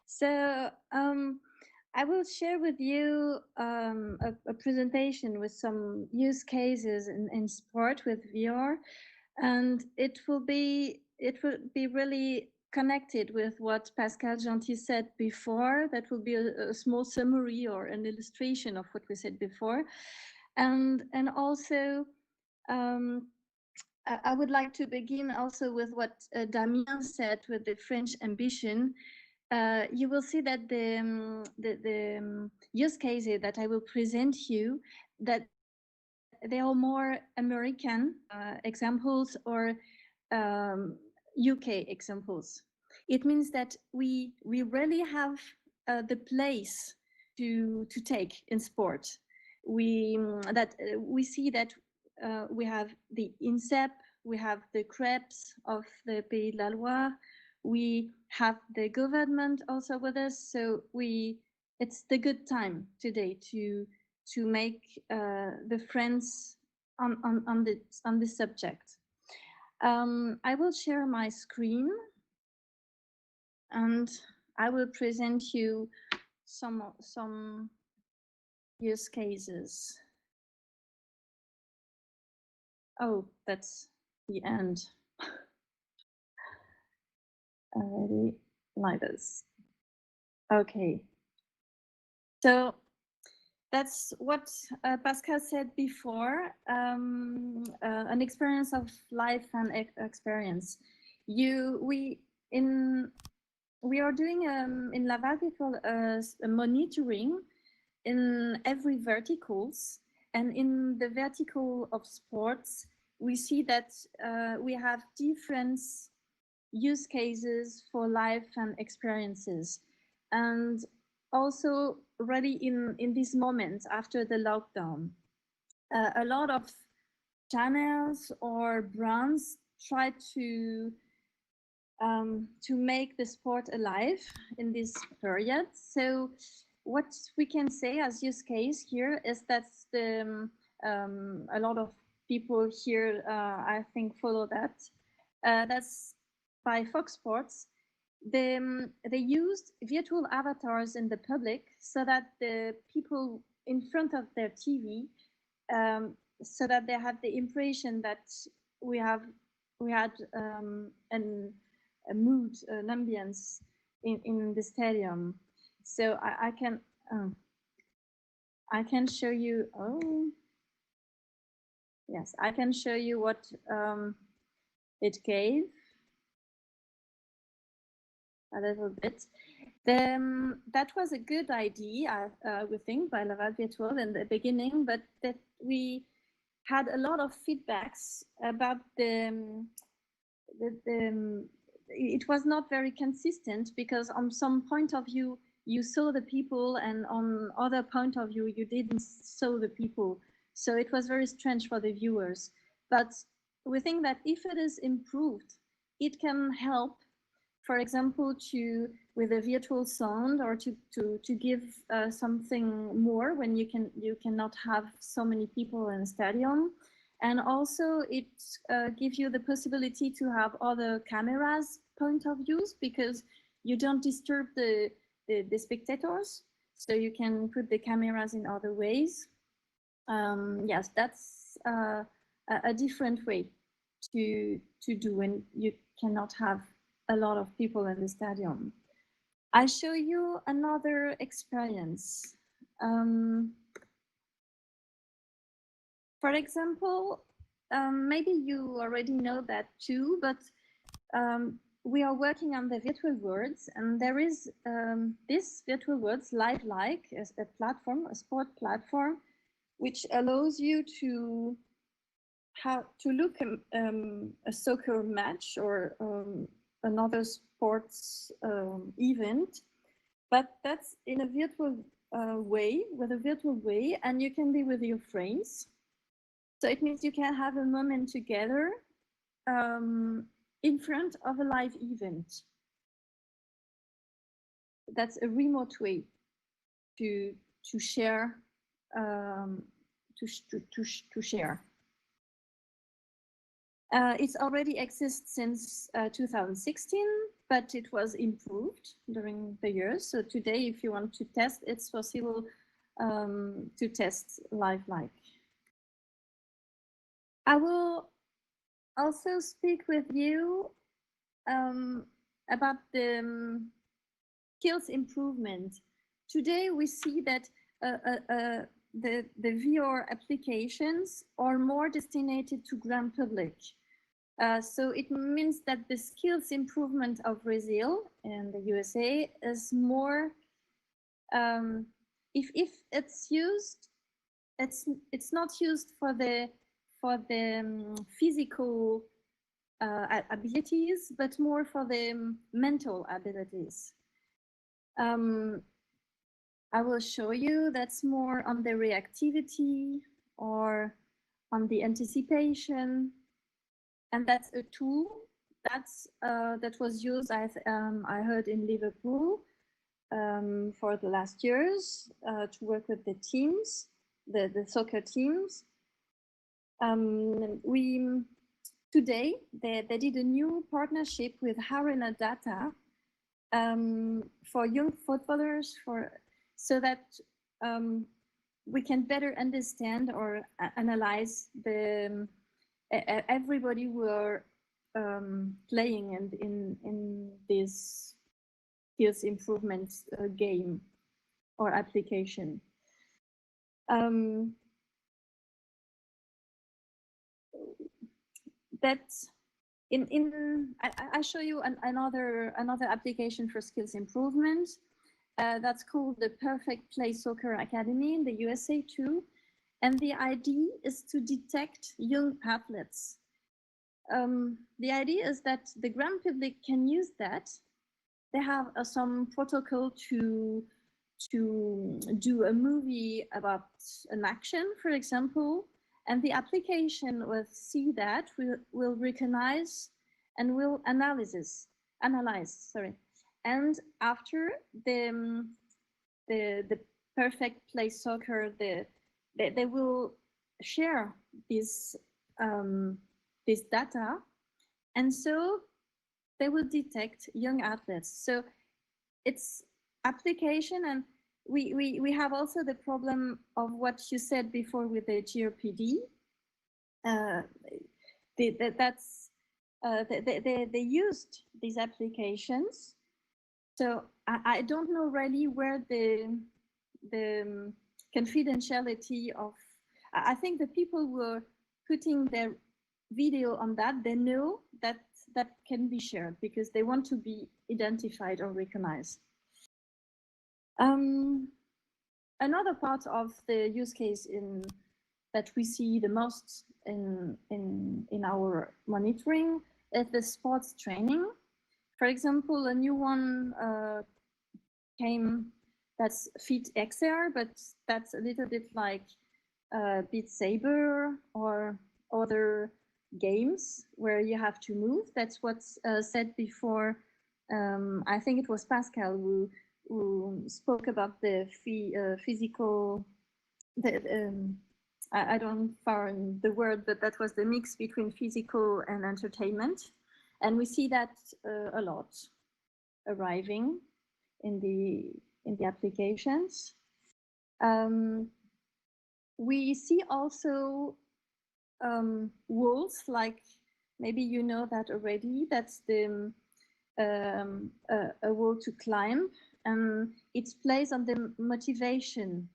So I will share with you a presentation with some use cases in sport with VR, and it will be really connected with what Pascal Gentil said before. That will be a small summary or an illustration of what we said before, and also I would like to begin also with what Damien said with the French ambition. You will see that the use cases that I will present you, that they are more American examples or UK examples. It means that we really have the place to take in sport. We see that we have the INSEP, we have the CREPS of the Pays de la Loire, we have the government also with us. So it's the good time today to make the friends on this subject. I will share my screen and I will present you some use cases. Oh, that's the end. Already like this. Okay. So that's what Pascal said before, an experience of life and experience. We are doing in Laval Virtual a monitoring in every verticals, and in the vertical of sports, we see that we have different use cases for life and experiences, and also already in these moments after the lockdown, a lot of channels or brands try to make the sport alive in this period. So what we can say as use case here is that a lot of people here I think follow that. That's by Fox Sports. They used virtual avatars in the public so that the people in front of their TV, so that they have the impression that we had a mood, an ambience in the stadium. So I can show you. Oh, yes, I can show you what it gave. A little bit. That was a good idea, we think, by Laval Virtual in the beginning, but that we had a lot of feedbacks about it was not very consistent, because on some point of view you saw the people, and on other point of view you didn't saw the people. So it was very strange for the viewers. But we think that if it is improved, it can help, for example, with a virtual sound, or to give something more when you cannot have so many people in a stadium, And also it gives you the possibility to have other cameras point of views, because you don't disturb the spectators. So you can put the cameras in other ways. Yes, that's a different way to do when you cannot have a lot of people in the stadium. I show you another experience. For example, maybe you already know that too, but we are working on the virtual worlds, and there is this virtual worlds Live-like, as a platform, a sport platform, which allows you to look a soccer match or another sports event, but that's in a virtual way, with a virtual way, and you can be with your friends. So it means you can have a moment together in front of a live event. That's a remote way to share to share. It already exists since 2016, but it was improved during the years. So today, if you want to test, it's possible to test Live-like. I will also speak with you about the skills improvement. Today, we see that the VR applications are more destined to grand public. So it means that the skills improvement of Brazil and the USA is more, if it's used, it's not used for the physical abilities, but more for the mental abilities. I will show you that's more on the reactivity or on the anticipation. And that's a tool that was used, I heard, in Liverpool for the last years to work with the teams, the soccer teams. Today they did a new partnership with Harina Data for young footballers, so that we can better understand or analyze the everybody were playing in this skills improvement game or application. That's I show you another application for skills improvement. That's called the Perfect Play Soccer Academy in the USA too. And the idea is to detect young athletes. The idea is that the grand public can use that. They have some protocol to do a movie about an action, for example, and the application will see that, will recognize and will analyze. And after the Perfect Play Soccer, they will share this data, and so they will detect young athletes. So it's application, and we have also the problem of what you said before with the GRPD. They used these applications. So I don't know really where the confidentiality of, I think the people were putting their video on that, they know that can be shared because they want to be identified or recognized. Another part of the use case that we see the most in our monitoring is the sports training. For example, a new one came, that's Fit XR, but that's a little bit like Beat Saber or other games where you have to move. That's what's said before. I think it was Pascal who spoke about the physical, I don't find the word, but that was the mix between physical and entertainment. And we see that a lot arriving in the applications. We see also walls, like maybe you know that already. That's the a wall to climb, and it plays on the motivation.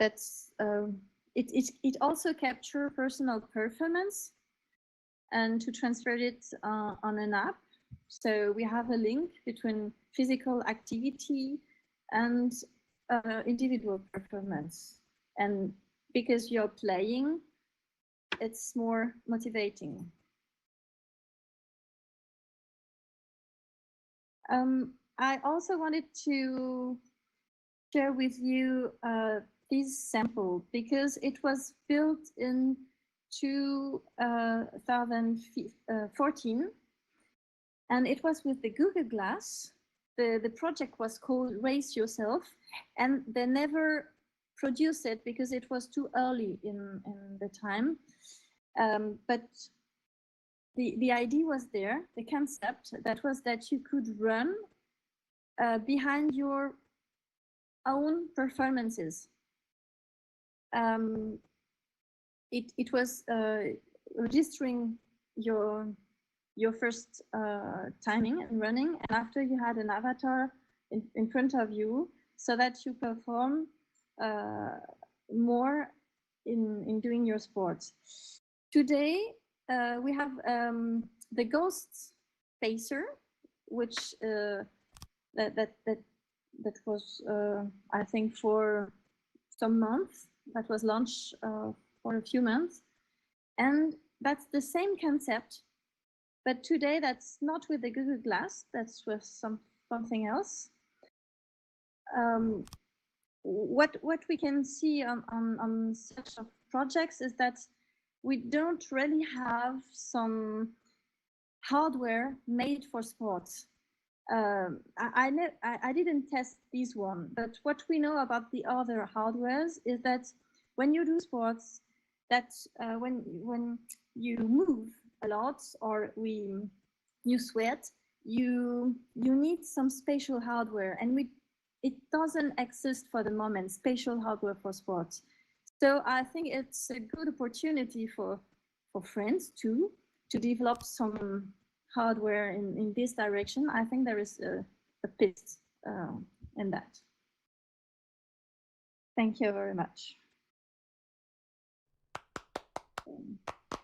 It also captures personal performance, and to transfer it on an app. So we have a link between physical activity and individual performance. And because you're playing, it's more motivating. I also wanted to share with you this sample because it was built in 2014, and it was with the Google Glass. The project was called Race Yourself, and they never produced it because it was too early in the time. But the idea was there, the concept, that was that you could run behind your own performances. It was registering your first timing and running, and after you had an avatar in front of you, so that you perform more in doing your sports. Today we have the Ghost Pacer, which that was I think for some months, that was launched for a few months, and that's the same concept, but today that's not with the Google Glass, that's with something else. What we can see on such projects is that we don't really have some hardware made for sports. I didn't test this one, but what we know about the other hardwares is that when you do sports, that when you move a lot or you sweat, you need some spatial hardware, and it doesn't exist for the moment, spatial hardware for sports. So I think it's a good opportunity for friends too to develop some hardware in this direction. I think there is a pit in that. Thank you very much.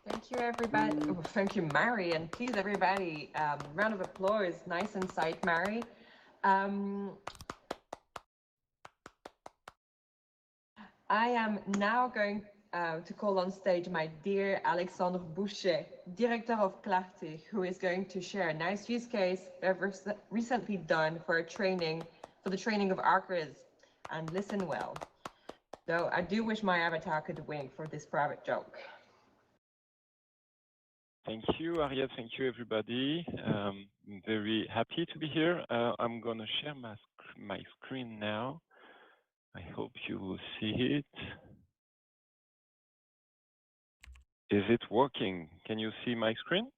Thank you, everybody. Oh, thank you, Mary, and please, everybody, round of applause. Nice insight, Mary. I am now going to call on stage my dear Alexandre Boucher, Director of Clarté, who is going to share a nice use case they've recently done for the training of archers. And listen well. Though I do wish my avatar could wink for this private joke. Thank you, Ariette. Thank you, everybody. I'm very happy to be here. I'm going to share my screen now. I hope you will see it. Is it working? Can you see my screen?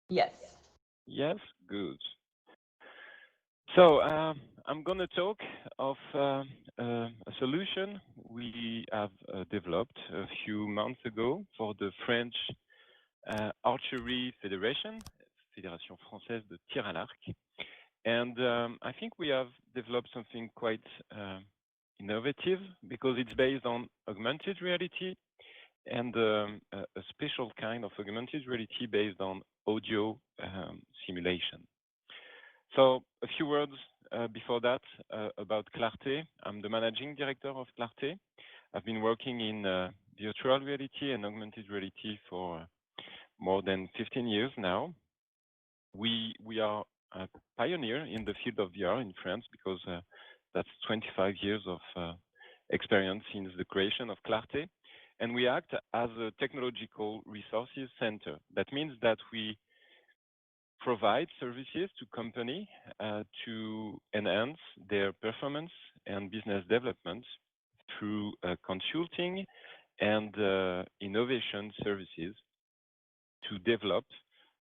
Yes. Yes, good. So I'm going to talk of a solution we have developed a few months ago for the French Archery Federation, Fédération Française de Tir à l'Arc. And I think we have developed something quite innovative because it's based on augmented reality and a special kind of augmented reality based on audio simulation. So a few words before that about Clarté. I'm the managing director of Clarté. I've been working in virtual reality and augmented reality for more than 15 years now. We are a pioneer in the field of VR in France because that's 25 years of experience since the creation of Clarté. And we act as a technological resources center. That means that we provide services to companies to enhance their performance and business development through consulting and innovation services to develop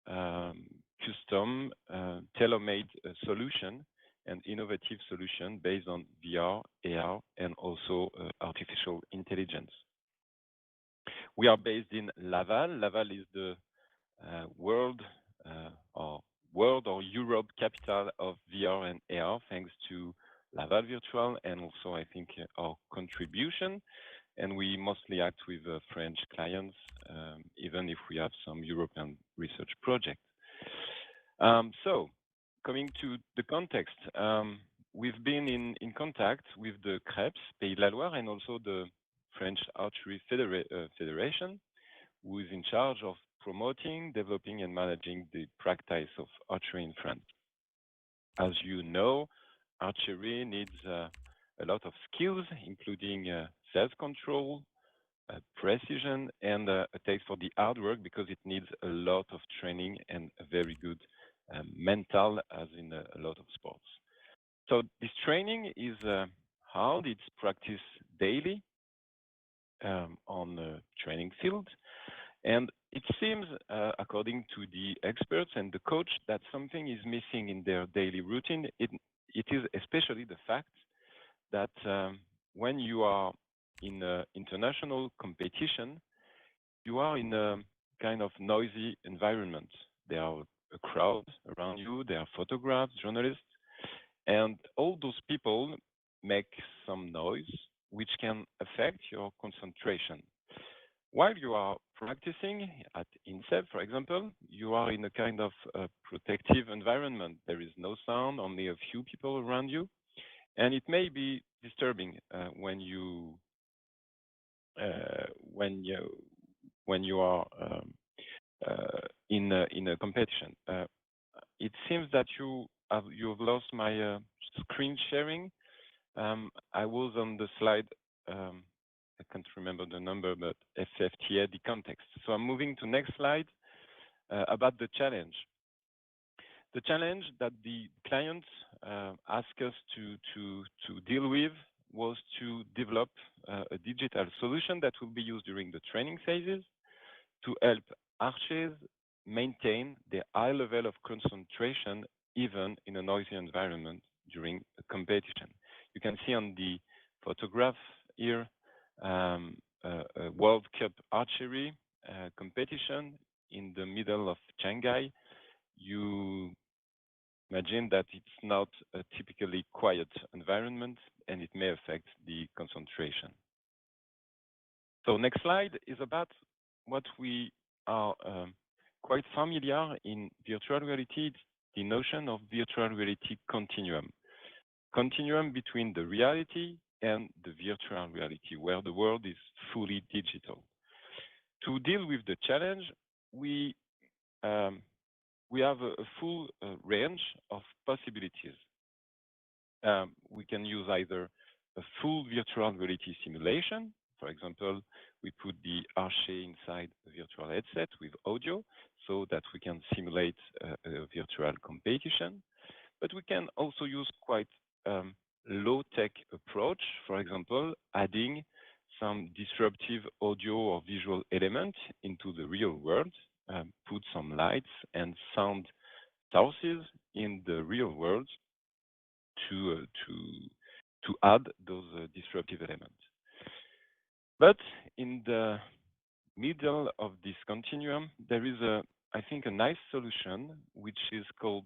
custom tailor-made solution and innovative solution based on VR, AR, and also artificial intelligence. We are based in Laval. Laval is the world or Europe capital of VR and AR, thanks to Laval Virtual and also I think our contribution. And we mostly act with French clients, even if we have some European research projects. So coming to the context, we've been in contact with the CREPS, Pays de la Loire, and also the French Archery Federation, who is in charge of promoting, developing, and managing the practice of archery in France. As you know, archery needs a lot of skills, including self-control, precision, and a taste for the hard work, because it needs a lot of training and a very good mental, as in a lot of sports. So this training is hard. It's practiced daily on the training field. And it seems, according to the experts and the coach, that something is missing in their daily routine. It is especially the fact that when you are in an international competition, you are in a kind of noisy environment. There are a crowd around you, there are photographs, journalists, and all those people make some noise, which can affect your concentration. While you are practicing at INSEP, for example, you are in a kind of protective environment. There is no sound, only a few people around you, and it may be disturbing when you are in a competition. It seems that you have lost my screen sharing. I was on the slide. I can't remember the number, but FFTA, the context. So I'm moving to next slide about the challenge. The challenge that the clients asked us to deal with was to develop a digital solution that will be used during the training phases to help archers maintain their high level of concentration even in a noisy environment during a competition. You can see on the photograph here a World Cup archery competition in the middle of Shanghai. You imagine that it's not a typically quiet environment, and it may affect the concentration. So next slide is about what we are quite familiar in virtual reality. It's the notion of virtual reality continuum. Continuum between the reality and the virtual reality, where the world is fully digital. To deal with the challenge, we have a full range of possibilities. We can use either a full virtual reality simulation. For example, we put the archer inside a virtual headset with audio so that we can simulate a virtual competition. But we can also use quite low-tech approach, for example, adding some disruptive audio or visual element into the real world, put some lights and sound sources in the real world to add those disruptive elements. But in the middle of this continuum, there is I think a nice solution, which is called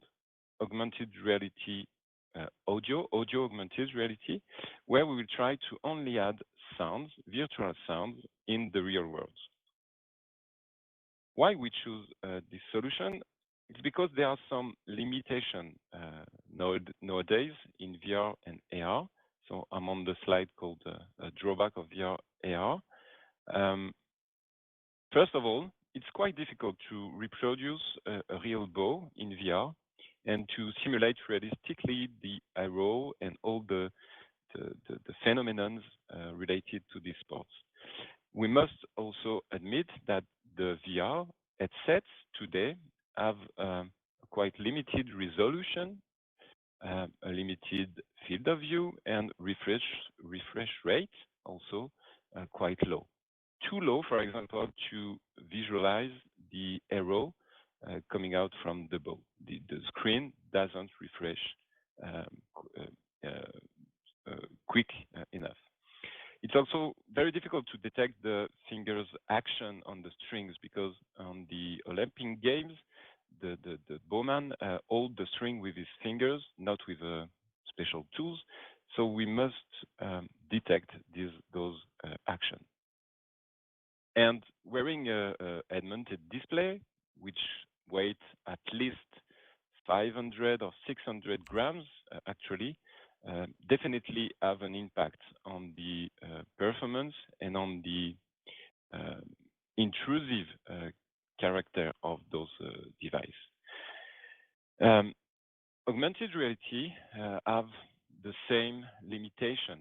augmented reality audio augmented reality, where we will try to only add sounds, virtual sounds, in the real world. Why we choose this solution? It's because there are some limitations nowadays in VR and AR. So I'm on the slide called Drawback of Vr Ar. First of all, it's quite difficult to reproduce a real bow in VR and to simulate realistically the arrow and all the phenomena related to these sports. We must also admit that the VR headsets today have quite limited resolution a limited field of view, and refresh rate also quite low. Too low, for example, to visualize the arrow coming out from the ball. The screen doesn't refresh quick enough. It's also very difficult to detect the finger's action on the strings, because on the Olympic Games, the bowman holds the string with his fingers, not with special tools. So we must detect those actions. And wearing a augmented display, which weighs at least 500 or 600 grams, actually, definitely have an impact on the performance and on the intrusive character of those devices. Augmented reality have the same limitation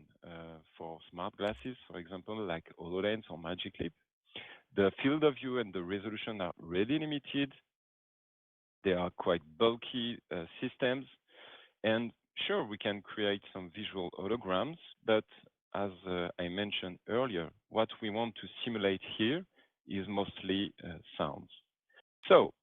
for smart glasses, for example, like HoloLens or Magic Leap. The field of view and the resolution are really limited. They are quite bulky systems. And sure, we can create some visual holograms, but as I mentioned earlier, what we want to simulate here is mostly sounds. So,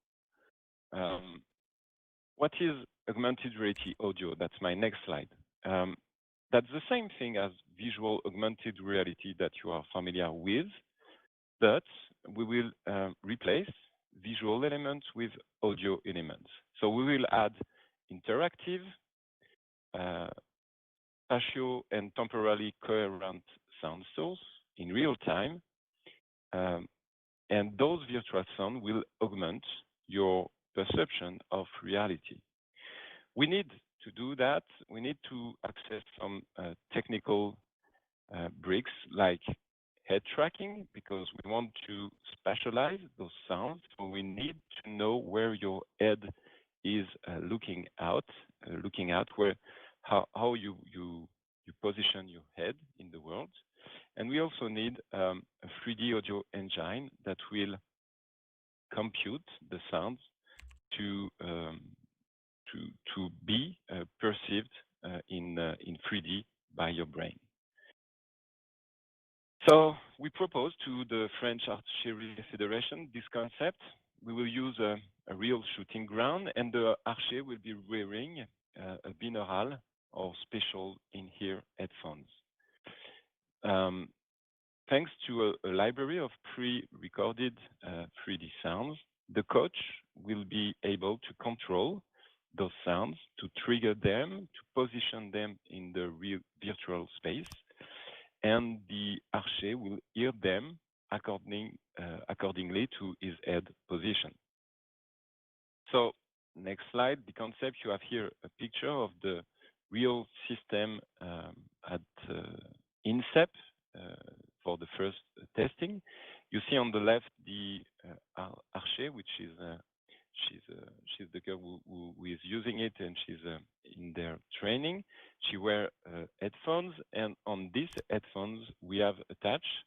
what is augmented reality audio? That's my next slide. That's the same thing as visual augmented reality that you are familiar with, but we will replace visual elements with audio elements. So we will add interactive, spatial and temporally coherent sound source in real time. And those virtual sounds will augment your perception of reality. We need to do that. We need to access some technical bricks like head tracking, because we want to spatialize those sounds. So we need to know where your head is looking out, where how you position your head in the world. And we also need a 3D audio engine that will compute the sounds to be perceived in 3D by your brain. So we propose to the French Archery Federation this concept. We will use a real shooting ground, and the archer will be wearing a binaural or special in-ear headphones. Thanks to a library of pre-recorded 3D sounds, the coach will be able to control those sounds, to trigger them, to position them in the real virtual space, and the archer will hear them accordingly to his head position. So next slide, the concept, you have here a picture of the real system at INSEP for the first testing. You see on the left the archer, which is she's the girl who is using it, and she's in their training. She wears headphones, and on these headphones we have attached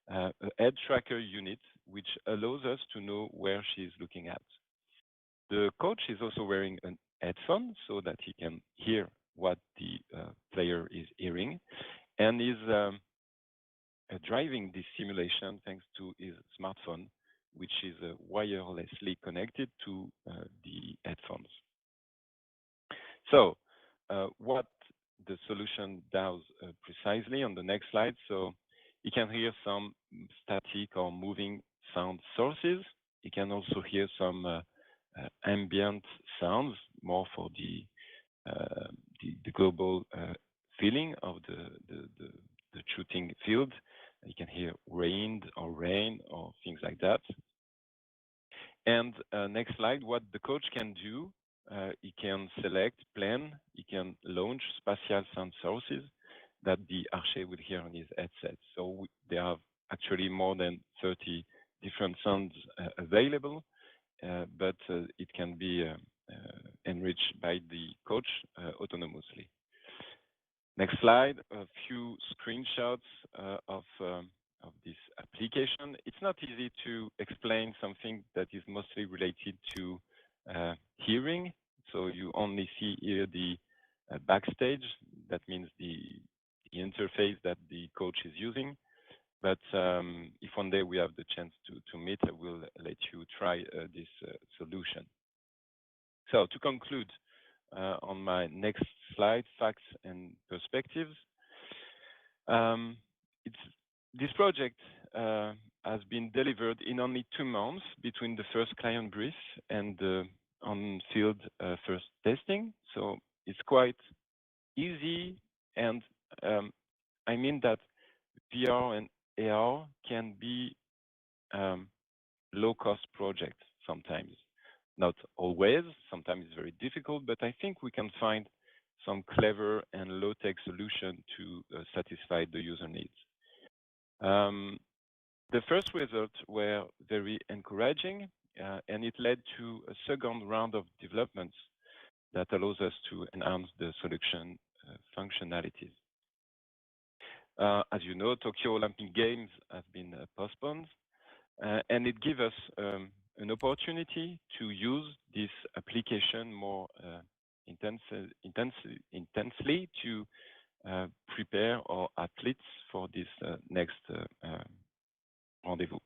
a head tracker unit, which allows us to know where she's looking at. The coach is also wearing an headphone so that he can hear what the player is hearing, and is driving this simulation thanks to his smartphone, which is wirelessly connected to the headphones. So what the solution does precisely on the next slide. So you can hear some static or moving sound sources. You can also hear some ambient sounds, more for the global feeling of the shooting field. You can hear rain or things like that. And next slide, what the coach can do, he can select, plan, he can launch spatial sound sources that the archer will hear on his headset. So there are actually more than 30 different sounds available, but it can be enriched by the coach autonomously. Next slide, a few screenshots of this application. It's not easy to explain something that is mostly related to hearing. So you only see here the backstage. That means the interface that the coach is using. But if one day we have the chance to meet, I will let you try this solution. So to conclude, on my next slide, facts and perspectives. This project has been delivered in only 2 months between the first client brief and the on-field first testing. So it's quite easy, and I mean that VR and AR can be low-cost projects sometimes. Not always, sometimes it's very difficult, but I think we can find some clever and low-tech solution to satisfy the user needs. The first results were very encouraging, and it led to a second round of developments that allows us to enhance the solution functionalities. As you know, Tokyo Olympic Games have been postponed, and it gives us an opportunity to use this application more intensely to prepare our athletes for this next rendezvous.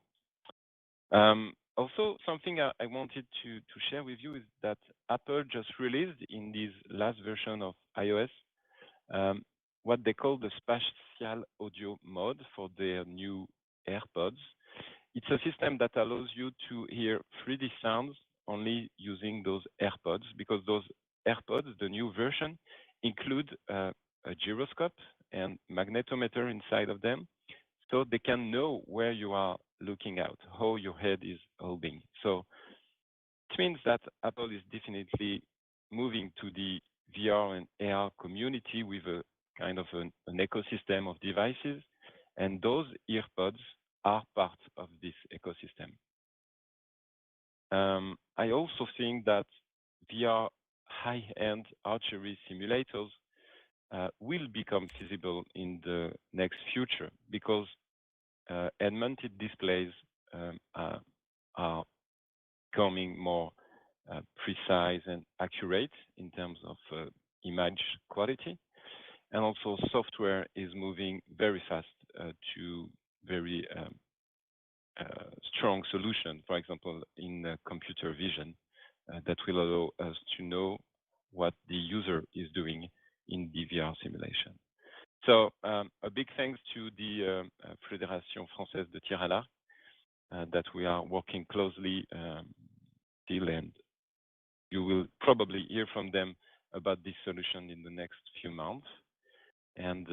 Also, something I wanted to share with you is that Apple just released in this last version of iOS what they call the Spatial audio mode for their new AirPods. It's a system that allows you to hear 3D sounds only using those AirPods, because those AirPods, the new version, include a gyroscope and magnetometer inside of them, so they can know where you are looking out, how your head is holding. So it means that Apple is definitely moving to the VR and AR community with a kind of an ecosystem of devices, and those earpods are part of this ecosystem. I also think that VR high-end archery simulators will become feasible in the next future, because augmented displays are becoming more precise and accurate in terms of image quality. And also software is moving very fast to very strong solution, for example, in computer vision, that will allow us to know what the user is doing in the VR simulation. So a big thanks to the Fédération Française de Tir à l'Arc that we are working closely still, and you will probably hear from them about this solution in the next few months. And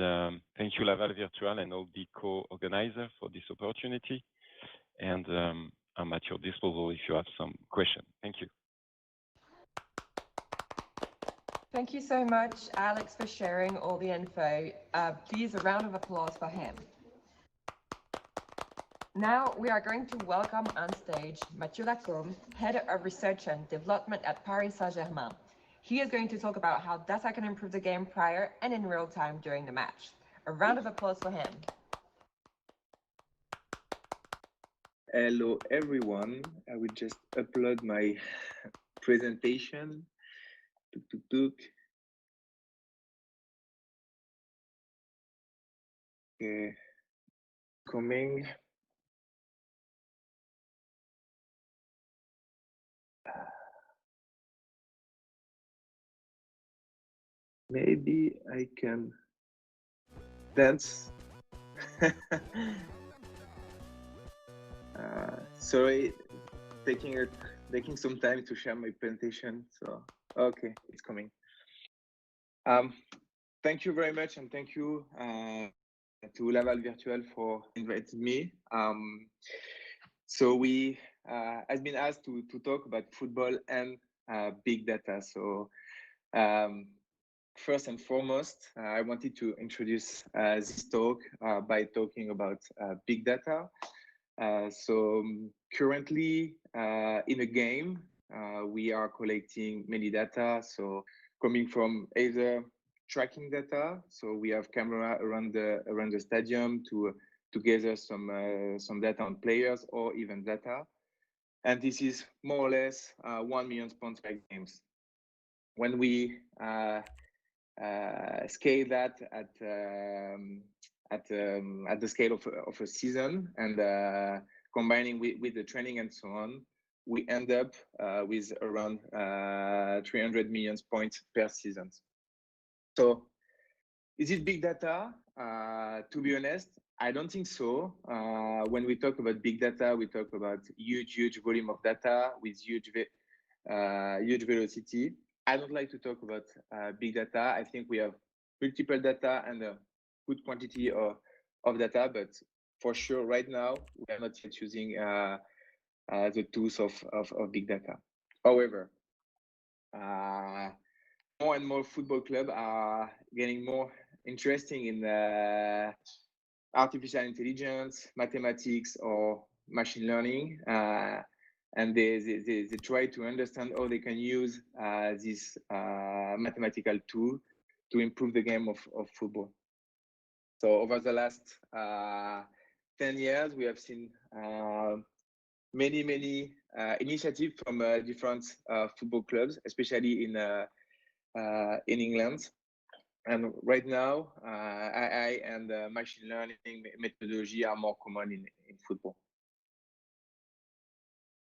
thank you, Laval Virtual, and all the co-organizers for this opportunity. And I'm at your disposal if you have some questions. Thank you. Thank you so much, Alex, for sharing all the info. Please, a round of applause for him. Now we are going to welcome on stage Mathieu Lacombe, Head of Research and Development at Paris Saint-Germain. He is going to talk about how data can improve the game prior and in real time during the match. A round of applause for him. Hello, everyone. I will just upload my presentation. Okay, coming. Maybe I can dance. Sorry, taking some time to share my presentation. So, okay, it's coming. Thank you very much, and thank you to Laval Virtual for inviting me. So we has been asked to talk about football and big data. So first and foremost, I wanted to introduce this talk by talking about big data. So currently in a game, we are collecting many data. So coming from either tracking data, so we have camera around the stadium to gather some data on players or even data, and this is more or less 1 million points per games. When we scale that at the scale of a season, and combining with the training and so on, we end up with around 300 million points per season. So is it big data? To be honest, I don't think so. When we talk about big data, we talk about huge volume of data with huge velocity. I don't like to talk about big data. I think we have multiple data and a good quantity of data, but for sure, right now, we are not yet using the tools of big data. However, more and more football clubs are getting more interesting in artificial intelligence, mathematics, or machine learning, and they try to understand how they can use this mathematical tool to improve the game of football. So over the last 10 years, we have seen many initiatives from different football clubs, especially in England. And right now, AI and machine learning methodology are more common in football.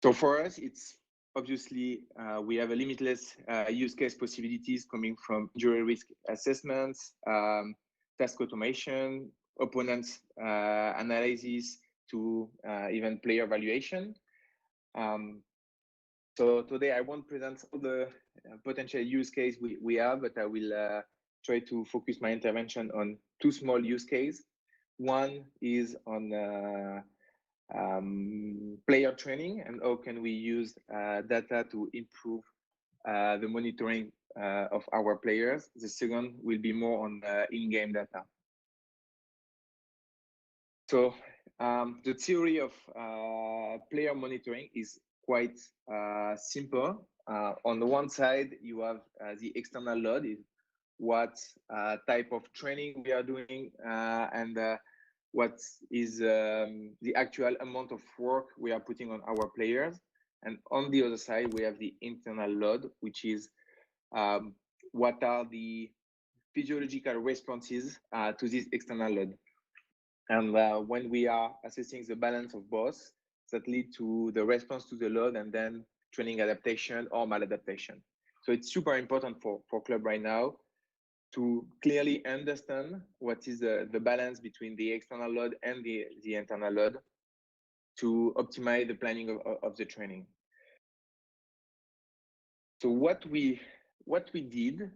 So for us, it's obviously we have a limitless use case possibilities coming from injury risk assessments, task automation, opponents analysis, to even player evaluation. So today I won't present all the potential use case we have, but I will try to focus my intervention on two small use cases. One is on player training and how can we use data to improve the monitoring of our players. The second will be more on in-game data. So the theory of player monitoring is quite simple. On the one side, you have the external load, is what type of training we are doing, and what is the actual amount of work we are putting on our players. And on the other side, we have the internal load, which is what are the physiological responses to this external load. And when we are assessing the balance of both, that lead to the response to the load and then training adaptation or maladaptation. So it's super important for club right now to clearly understand what is the balance between the external load and the internal load to optimize the planning of the training. So what we did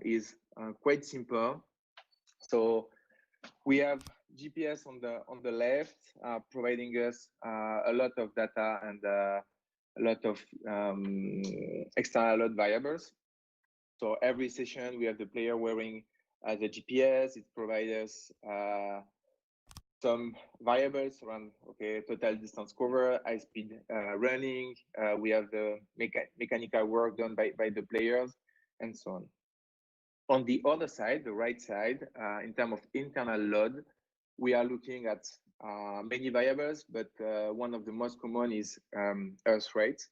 is quite simple. So we have GPS on the left, providing us a lot of data and a lot of external load variables. So every session we have the player wearing the GPS. It provides us some variables around total distance cover, high speed running. We have the mechanical work done by the players, and so on. On the other side, the right side, in terms of internal load, we are looking at many variables, but one of the most common is earth rate.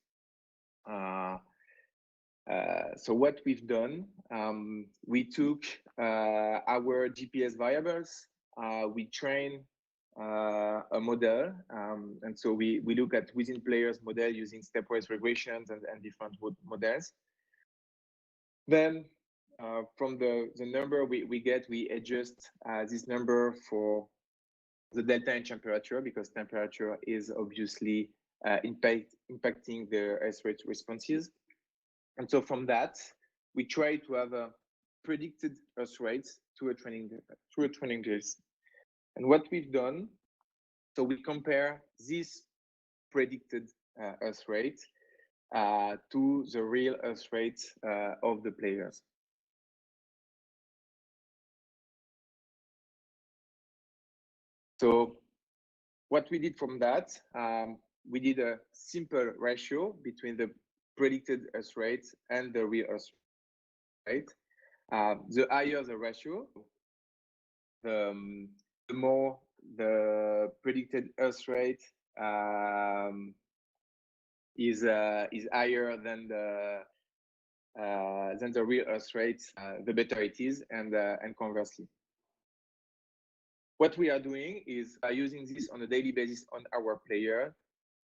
So what we've done, we took our GPS variables, we train a model, and so we look at within players model using stepwise regressions and different models. Then from the number we get, we adjust this number for the delta in temperature, because temperature is obviously impacting the earth rate responses. And so from that, we try to have a predicted earth rates to a training days. And what we've done, so we compare this predicted earth rate to the real earth rate of the players. So what we did from that, we did a simple ratio between the predicted earth rate and the real earth rate. The higher the ratio, the more the predicted earth rate is higher than than the real Earth rate, the better it is, and conversely. What we are doing is using this on a daily basis on our player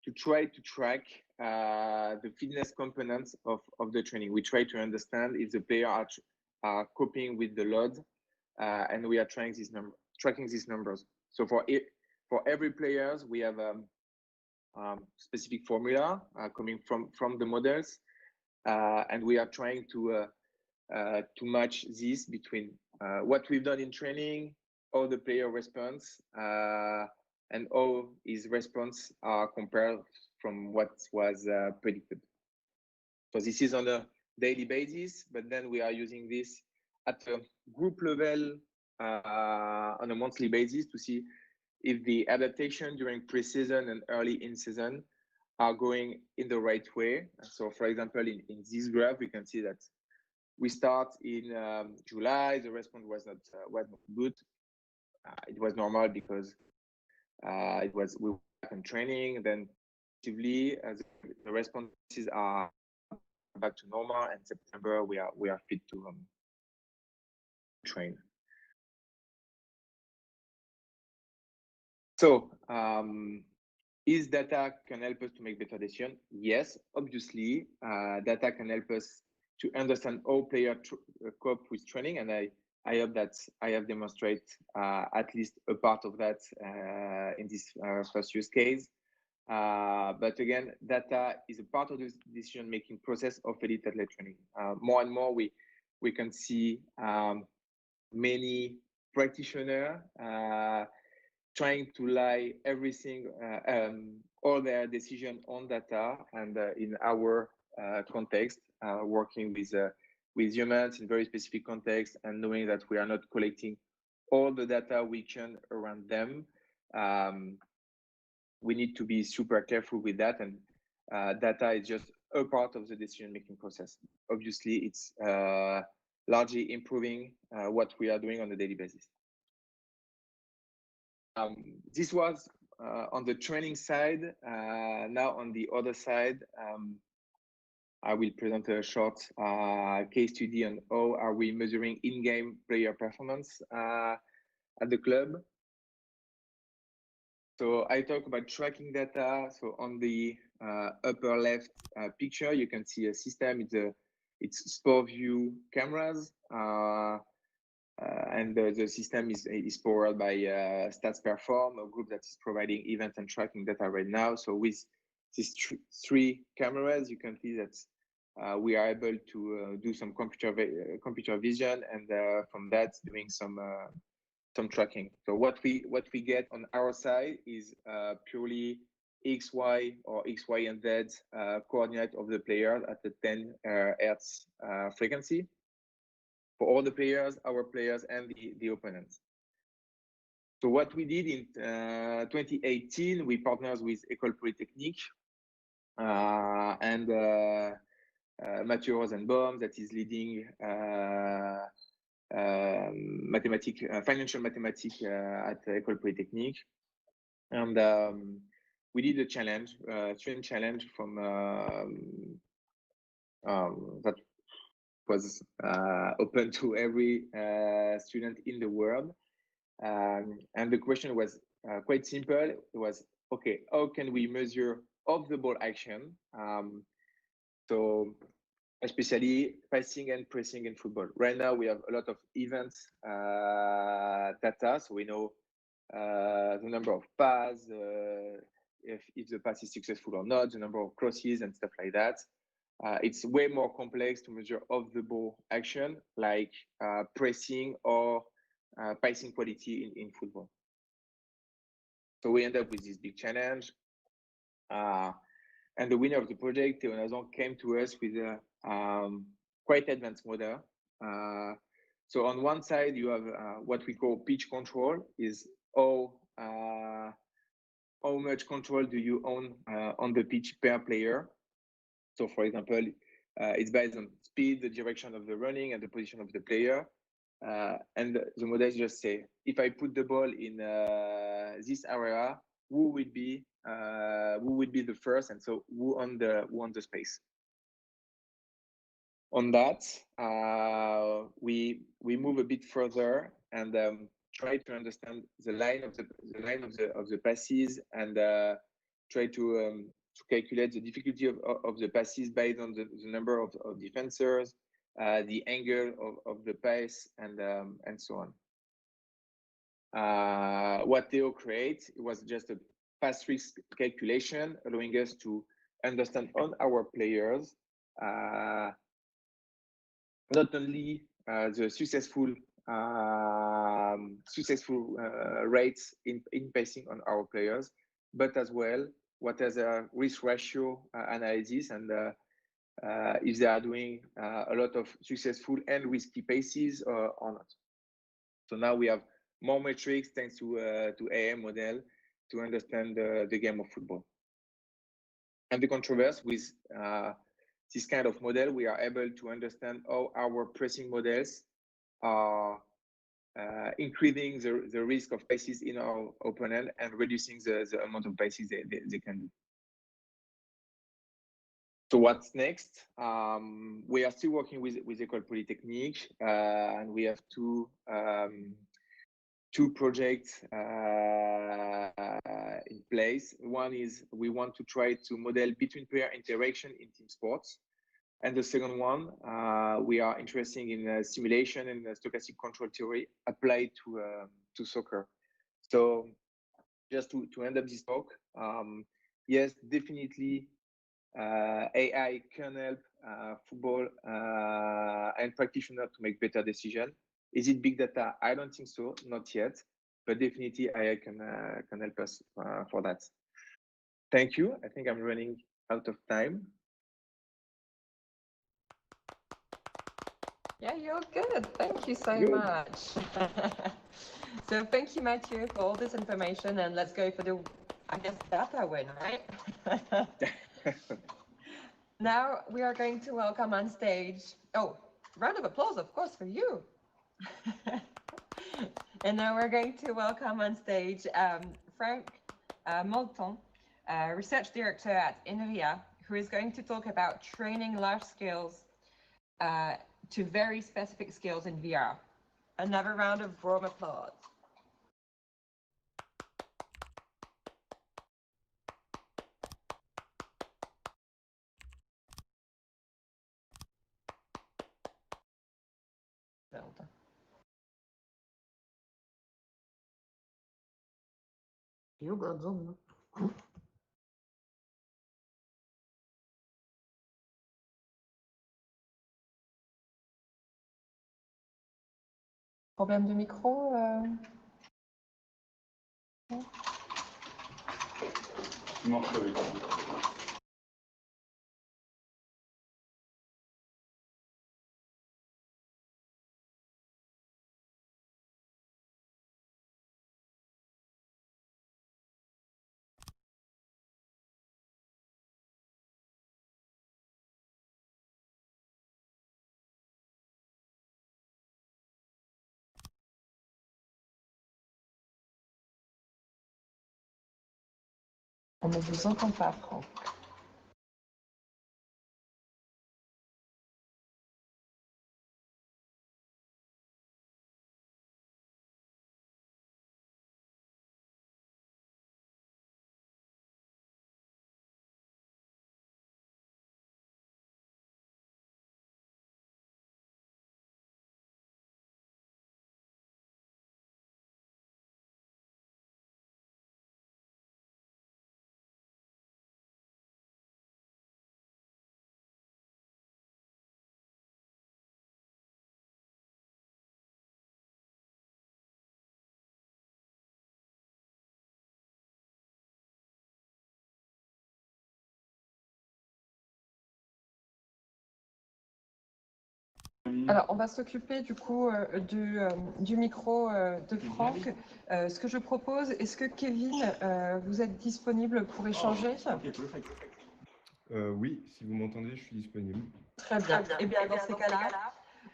to try to track the fitness components of the training. We try to understand if the player are coping with the load, and we are tracking these numbers. So for every players, we have specific formula coming from the models, and we are trying to match this between what we've done in training, how the player responds, and how his response are compared from what was predicted. So this is on a daily basis, but then we are using this at a group level on a monthly basis to see if the adaptation during pre-season and early in-season are going in the right way. So for example, in this graph, we can see that we start in July, the response was not good. It was normal because we were back in training. Then actively, the responses are back to normal, and September we are fit to train. So is data can help us to make better decisions? Yes, obviously, data can help us to understand how players cope with training, and I hope that I have demonstrated at least a part of that in this first use case. But again, data is a part of the decision-making process of elite athlete training. More and more, we can see many practitioners trying to lie everything, all their decision on data, and in our context, working with humans in very specific context, and knowing that we are not collecting all the data we can around them. We need to be super careful with that, and data is just a part of the decision-making process. Obviously, it's largely improving what we are doing on a daily basis. This was on the training side. Now on the other side, I will present a short case study on how are we measuring in-game player performance at the club. So I talk about tracking data. So on the upper left picture, you can see a system. It's sport view cameras, and the system is powered by Stats Perform, a group that is providing event and tracking data right now. So with these three cameras, you can see that we are able to do some computer vision, and from that doing some tracking. So what we get on our side is purely XY or XY and Z coordinate of the player at the 10 Hertz frequency for all the players, our players, and the opponents. So what we did in 2018, we partnered with École Polytechnique and Mathieu Rosenbaum, that is leading financial mathematics at École Polytechnique, and we did a challenge, stream challenge from that was open to every student in the world, and the question was quite simple. It was, okay, how can we measure off-the-ball action? So especially passing and pressing in football. Right now, we have a lot of events data, so we know the number of passes, if the pass is successful or not, the number of crosses and stuff like that. It's way more complex to measure off-the-ball action, like pressing or passing quality in football. So we end up with this big challenge. And the winner of the project, Théo Nazan, came to us with a quite advanced model. So on one side, you have what we call pitch control, is how much control do you own on the pitch per player. So for example, it's based on speed, the direction of the running, and the position of the player. And the models just say, if I put the ball in this area, who would be the first, and so who on the space. On that, we move a bit further and try to understand the line of the passes and try to calculate the difficulty of the passes based on the number of defenders, the angle of the pass, and so on. What Theo created was just a pass risk calculation, allowing us to understand on our players not only the successful rates in passing on our players, but as well what is a risk ratio analysis and if they are doing a lot of successful and risky passes or not. So now we have more metrics thanks to AM model to understand the game of football. And the controversy with this kind of model, we are able to understand how our pressing models are increasing the risk of passes in our opponent and reducing the amount of passes they can do. So what's next? We are still working with École Polytechnique, and we have two projects in place. One is we want to try to model between player interaction in team sports. And the second one, we are interested in simulation and stochastic control theory applied to soccer. So just to end up this talk, yes, definitely AI can help football and practitioners to make better decisions. Is it big data? I don't think so, not yet, but definitely AI can help us for that. Thank you. I think I'm running out of time. Yeah, you're good. Thank you so much. So thank you, Mathieu, for all this information, and let's go for the, I guess, data win, right? Now we are going to welcome on stage, oh, round of applause, of course, for you. And now we're going to welcome on stage Frank Moulton, Research Director at INRIA, who is going to talk about training life skills to very specific skills in VR. Another round of warm applause. You got Zoom. Problème de micro Non, je savais pas. On ne vous entend pas, Franck. Alors, on va s'occuper du coup du micro de Franck. Ce que je propose, est-ce que Kevin, vous êtes disponible pour échanger? Oui, si vous m'entendez, je suis disponible. Très bien. Eh bien, dans ces cas-là,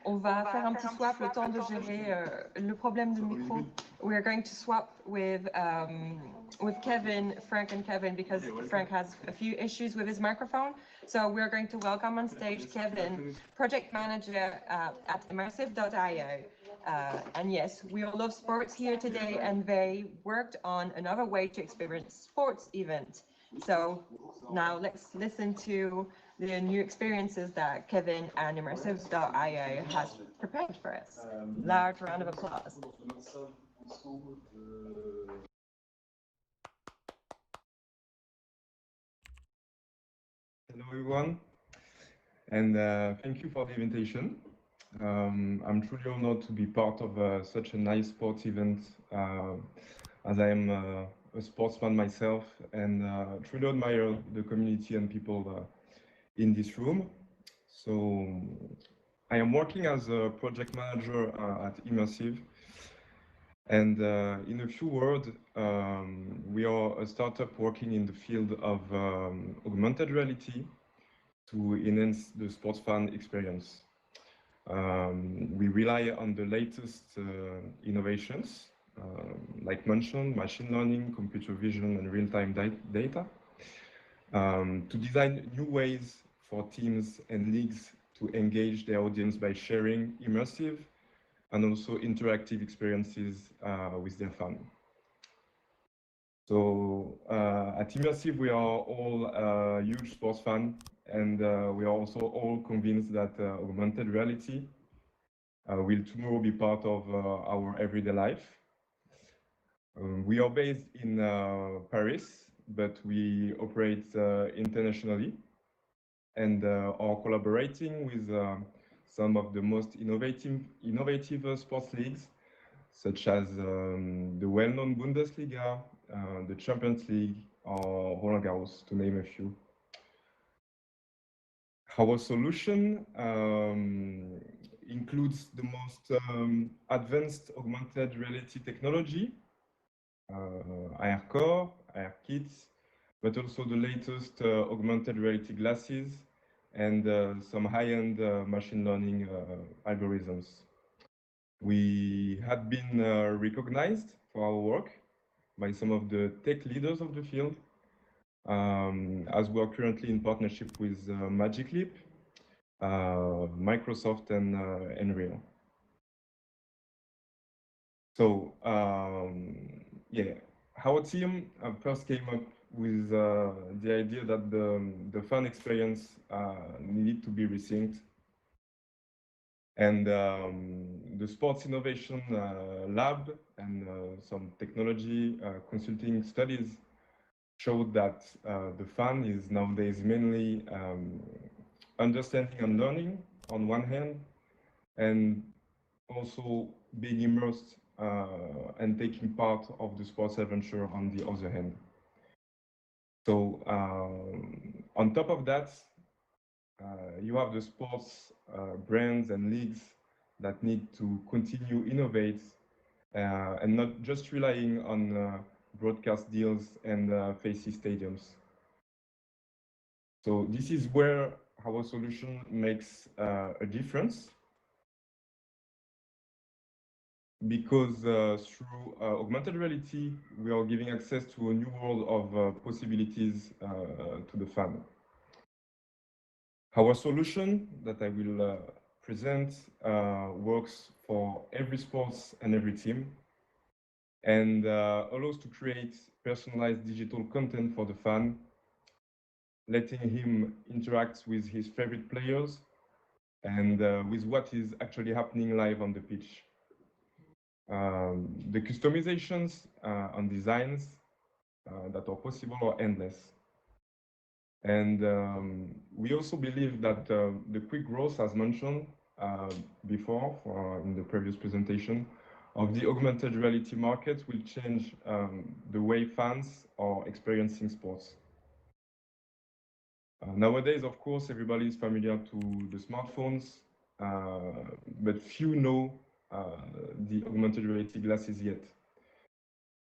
On va faire un petit swap le temps de gérer le problème de micro. We are going to swap with Kevin, Frank and Kevin, because Frank has a few issues with his microphone. So we're going to welcome on stage Kevin, project manager at immersive.io. And yes, we all love sports here today, and they worked on another way to experience sports event. So now let's listen to the new experiences that Kevin and immersive.io has prepared for us. Large round of applause. Hello everyone, and thank you for the invitation. I'm truly honored to be part of such a nice sports event, as I am a sportsman myself, and truly admire the community and people in this room. So I am working as a project manager at Immersive, and in a few words, we are a startup working in the field of augmented reality to enhance the sports fan experience. We rely on the latest innovations, like mentioned, machine learning, computer vision, and real-time data, to design new ways for teams and leagues to engage their audience by sharing immersive and also interactive experiences with their fans. So at Immersive, we are all huge sports fans, and we are also all convinced that augmented reality will tomorrow be part of our everyday life. We are based in Paris, but we operate internationally, and are collaborating with some of the most innovative sports leagues, such as the well-known Bundesliga, the Champions League, or Roland Garros, to name a few. Our solution includes the most advanced augmented reality technology, AR Core, AR Kits, but also the latest augmented reality glasses and some high-end machine learning algorithms. We had been recognized for our work by some of the tech leaders of the field, as we are currently in partnership with Magic Leap, Microsoft, and Unreal. So, yeah, our team first came up with the idea that the fan experience needed to be resynced. And the Sports Innovation Lab and some technology consulting studies showed that the fan is nowadays mainly understanding and learning on one hand, and also being immersed and taking part of the sports adventure on the other hand. So on top of that, you have the sports brands and leagues that need to continue innovate and not just relying on broadcast deals and facey stadiums. So this is where our solution makes a difference, because through augmented reality, we are giving access to a new world of possibilities to the fan. Our solution that I will present works for every sports and every team, and allows to create personalized digital content for the fan, letting him interact with his favorite players and with what is actually happening live on the pitch. The customizations and designs that are possible are endless. And we also believe that the quick growth, as mentioned before in the previous presentation, of the augmented reality market will change the way fans are experiencing sports. Nowadays, of course, everybody is familiar to the smartphones, but few know the augmented reality glasses yet.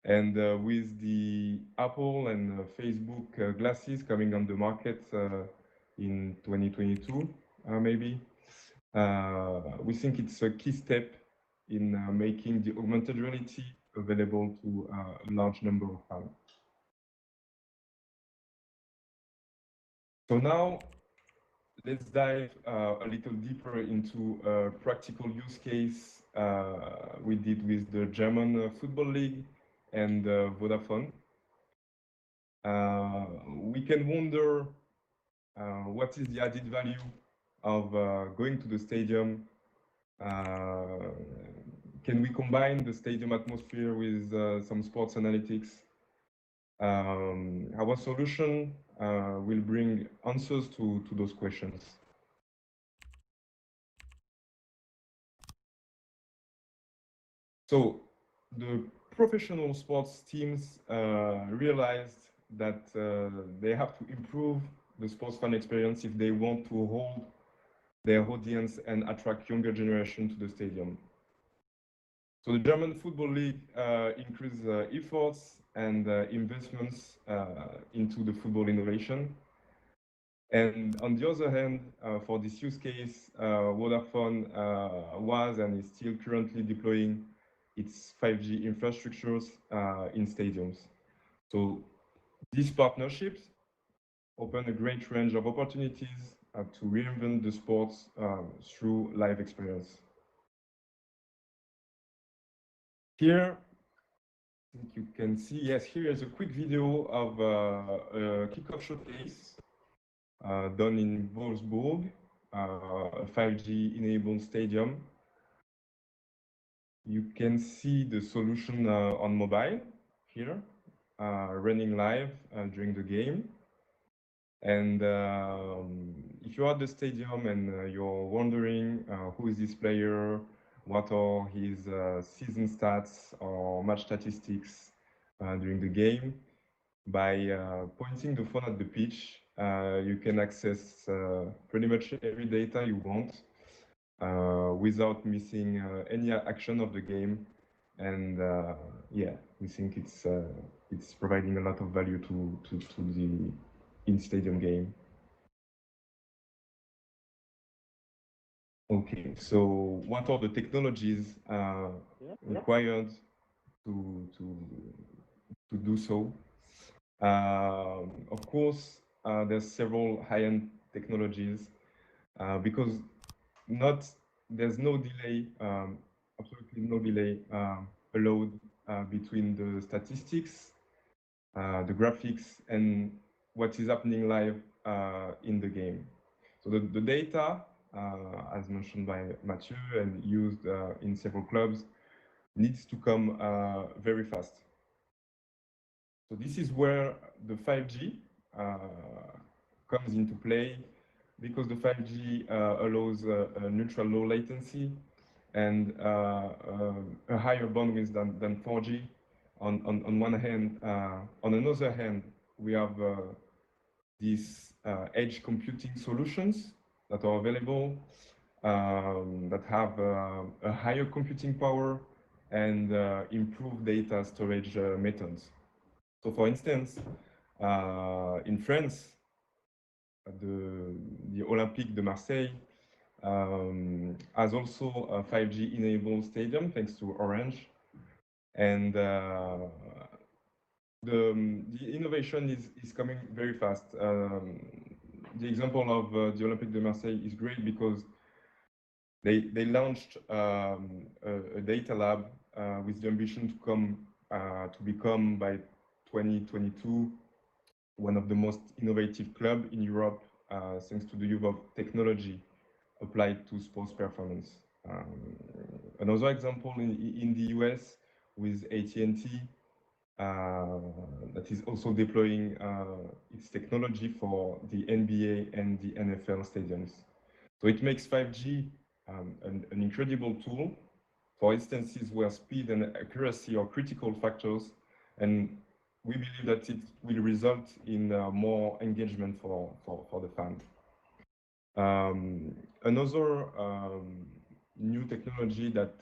And with the Apple and Facebook glasses coming on the market in 2022, maybe, We think it's a key step in making the augmented reality available to a large number of fans. So now let's dive a little deeper into a practical use case we did with the German Football League and Vodafone. We can wonder what is the added value of going to the stadium. Can we combine the stadium atmosphere with some sports analytics? Our solution will bring answers to those questions. So the professional sports teams realized that they have to improve the sports fan experience if they want to hold their audience and attract younger generation to the stadium. So the German Football League increased efforts and investments into the football innovation. And on the other hand, for this use case, Vodafone was and is still currently deploying its 5G infrastructures in stadiums. So these partnerships open a great range of opportunities to reinvent the sports through live experience. Here, I think you can see, yes, here is a quick video of a kickoff showcase done in Wolfsburg, a 5G-enabled stadium. You can see the solution on mobile here, running live during the game. And if you're at the stadium and you're wondering who is this player, what are his season stats or match statistics during the game, by pointing the phone at the pitch, you can access pretty much every data you want without missing any action of the game. And yeah, we think it's providing a lot of value to the in-stadium game. Okay, so what are the technologies required to do so? Of course, there's several high-end technologies because there's no delay, absolutely no delay allowed between the statistics, the graphics, and what is happening live in the game. So the data, as mentioned by Mathieu and used in several clubs, needs to come very fast. So this is where the 5G comes into play, because the 5G allows a neutral low latency and a higher bandwidth than 4G on one hand. On another hand, we have these edge computing solutions that are available that have a higher computing power and improved data storage methods. So for instance, in France, the Olympique de Marseille has also a 5G enabled stadium thanks to Orange. And the innovation is coming very fast. The example of the Olympique de Marseille is great because they launched a data lab with the ambition to become by 2022 one of the most innovative clubs in Europe, thanks to the use of technology applied to sports performance. Another example in the US with AT&T, that is also deploying its technology for the NBA and the NFL stadiums. So it makes 5G an incredible tool for instances where speed and accuracy are critical factors, and we believe that it will result in more engagement for the fan. Another new technology that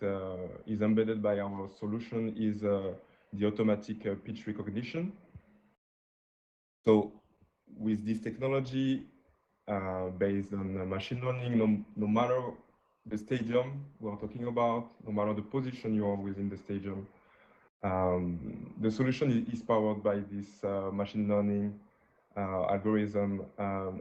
is embedded by our solution is the automatic pitch recognition. So with this technology, based on machine learning, no matter the stadium we're talking about, no matter the position you are within the stadium. The solution is powered by this machine learning algorithm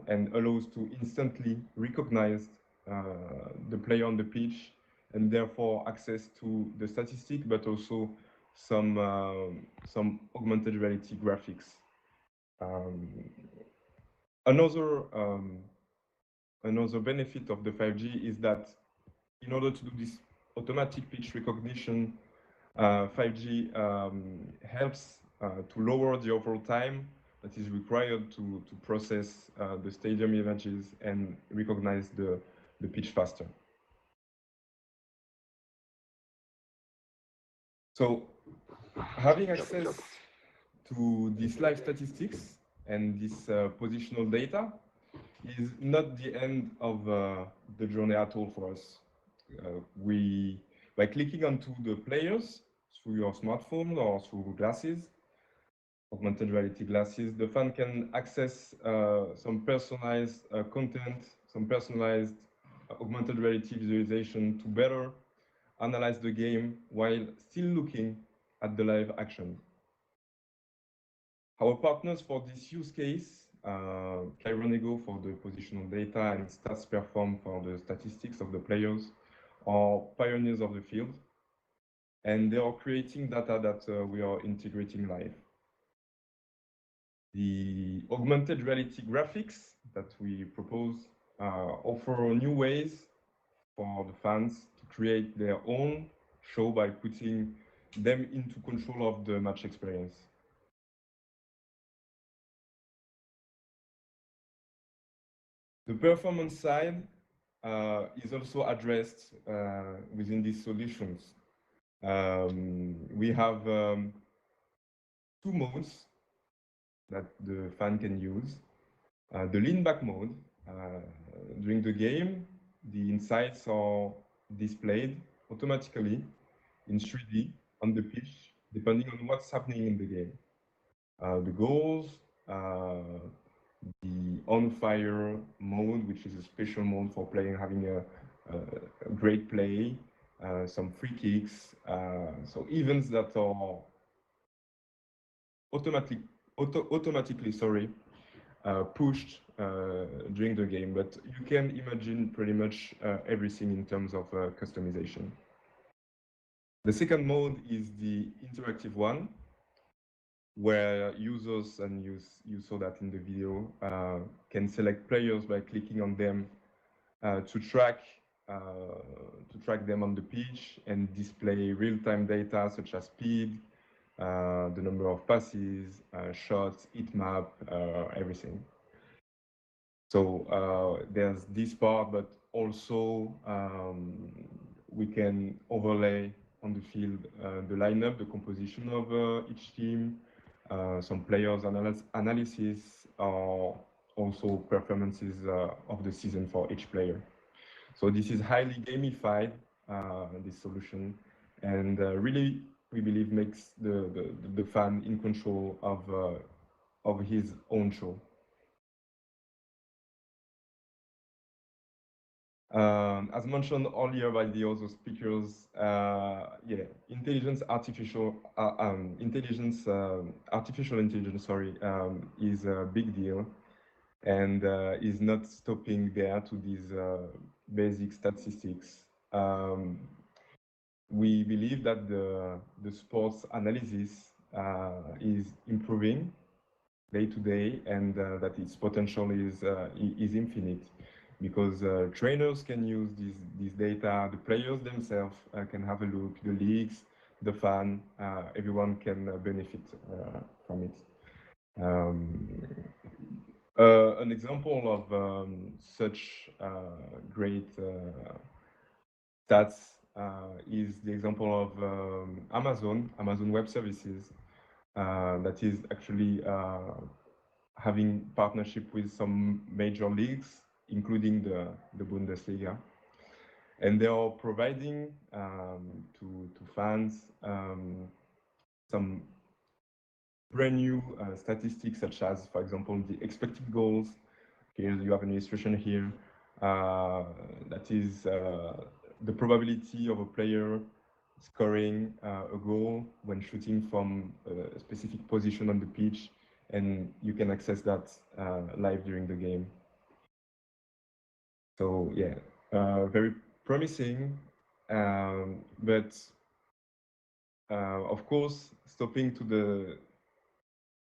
and allows to instantly recognize the player on the pitch and therefore access to the statistic, but also some augmented reality graphics. Another benefit of the 5G is that in order to do this automatic pitch recognition, 5G helps to lower the overall time that is required to process the stadium images and recognize the pitch faster. So having access to these live statistics and this positional data is not the end of the journey at all for us. By clicking onto the players through your smartphone or through glasses, augmented reality glasses, the fan can access some personalized content, some personalized augmented reality visualization to better analyze the game while still looking at the live action. Our partners for this use case, Kaironego for the positional data and StatsPerform for the statistics of the players, are pioneers of the field, and they are creating data that we are integrating live. The augmented reality graphics that we propose offer new ways for the fans to create their own show by putting them into control of the match experience. The performance side is also addressed within these solutions. We have 2 modes that the fan can use. The lean back mode, during the game, the insights are displayed automatically in 3D on the pitch, depending on what's happening in the game. The goals, the on fire mode, which is a special mode for playing, having a great play, some free kicks, so events that are automatically pushed during the game, but you can imagine pretty much everything in terms of customization. The second mode is the interactive one, where users, and you saw that in the video, can select players by clicking on them to track them on the pitch and display real-time data such as speed, the number of passes, shots, heat map, everything. So there's this part, but also we can overlay on the field the lineup, the composition of each team, some players analysis, or also performances of the season for each player. So this is highly gamified, this solution, and really, we believe, makes the fan in control of his own show. As mentioned earlier by the other speakers, artificial intelligence, is a big deal, and is not stopping there to these basic statistics. We believe that the sports analysis is improving day to day, and that its potential is infinite, because trainers can use this data, the players themselves can have a look, the leagues, the fan, everyone can benefit from it. An example of such great stats is the example of Amazon Web Services, that is actually having partnership with some major leagues, including the Bundesliga. And they are providing to fans some brand new statistics, such as, for example, the expected goals. Here you have an illustration here. that is the probability of a player scoring a goal when shooting from a specific position on the pitch, and you can access that live during the game. So yeah, very promising, but of course, stopping to the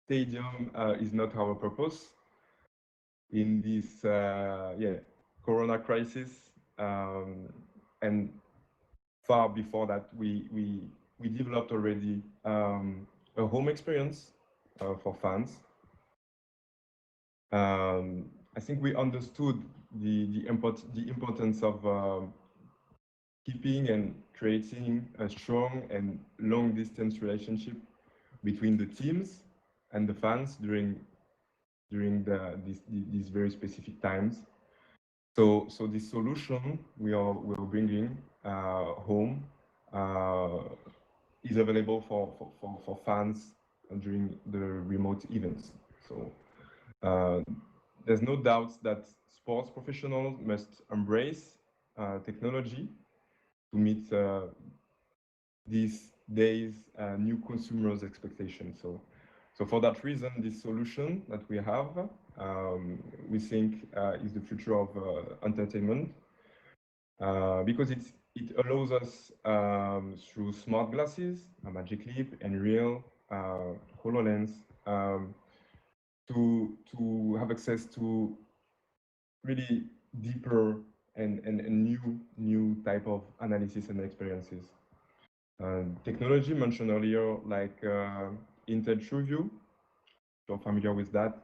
stadium is not our purpose in this Corona crisis, and far before that, we developed already a home experience for fans. I think we understood the importance of keeping and creating a strong and long distance relationship between the teams and the fans during these very specific times. So this solution we're bringing home is available for fans during the remote events. So there's no doubt that sports professionals must embrace technology to meet these days new consumers' expectations. So for that reason, this solution that we have, we think is the future of entertainment, because it allows us through smart glasses, Magic Leap, and Real, HoloLens, to have access to really deeper and new type of analysis and experiences. Technology mentioned earlier, like Intel TrueView, if you're familiar with that,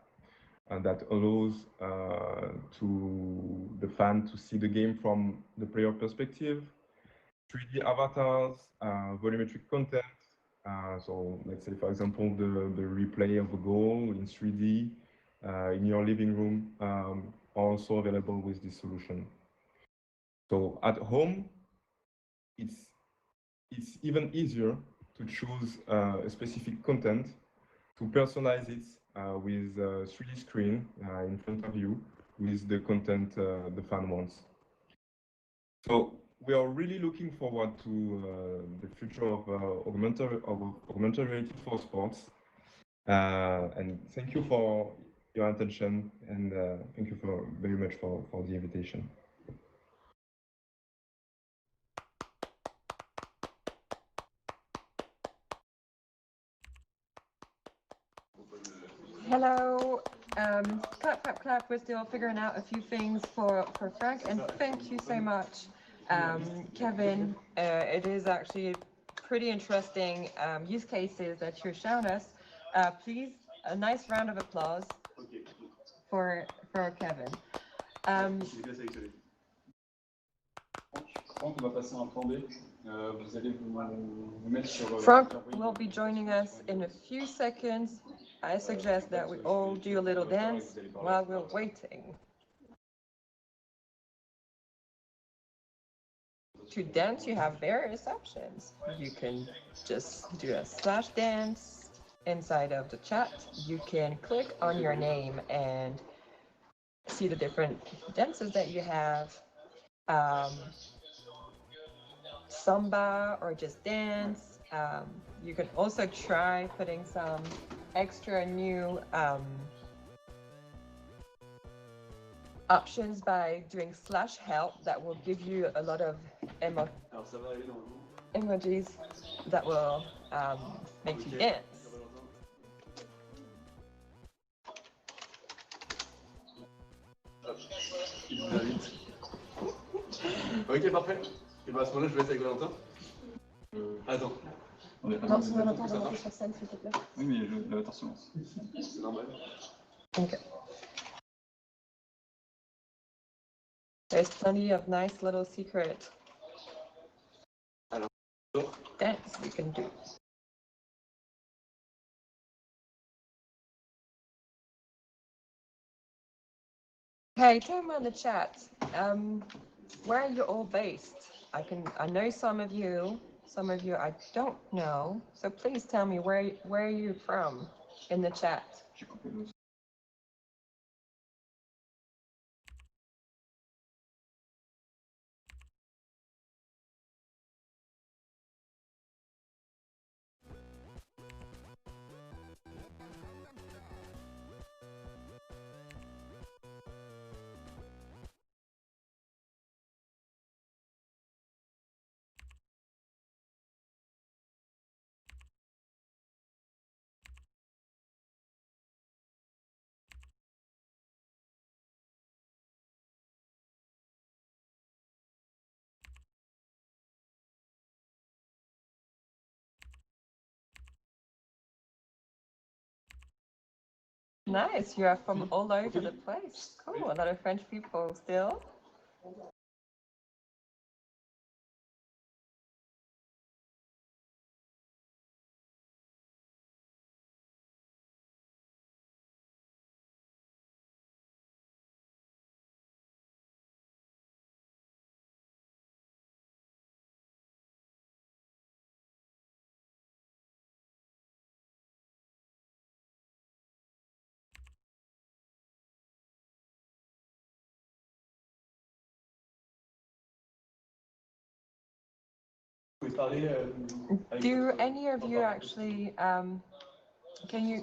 and that allows to the fan to see the game from the player perspective, 3D avatars, volumetric content. So let's say, for example, the replay of a goal in 3D in your living room are also available with this solution. So at home, it's even easier to choose a specific content, to personalize it with a 3D screen in front of you with the content the fan wants. So we are really looking forward to the future of augmented reality for sports. And thank you for your attention, and thank you very much for the invitation. Hello. Clap, clap, clap. We're still figuring out a few things for Frank, and thank you so much, Kevin. It is actually pretty interesting use cases that you're showing us. Please, a nice round of applause for Kevin. Frank will be joining us in a few seconds. I suggest that we all do a little dance while we're waiting. To dance, you have various options. You can just do a slash dance inside of the chat. You can click on your name and see the different dances that you have. Samba or just dance. You can also try putting some extra new options by doing slash help that will give you a lot of emojis that will make you dance. Ok, parfait. Et bien à ce moment-là, je vais laisse avec Valentin. Attends. Non, si Valentin va monter sur scène, s'il te plaît. Oui, mais l'avatar se lance. C'est normal. Okay. There's plenty of nice little secret dance you can do. Hey, tell me in the chat, where are you all based? I know some of you I don't know. So please tell me where are you from in the chat. Nice. You are from all over the place. Cool. A lot of French people still. Do any of you actually can you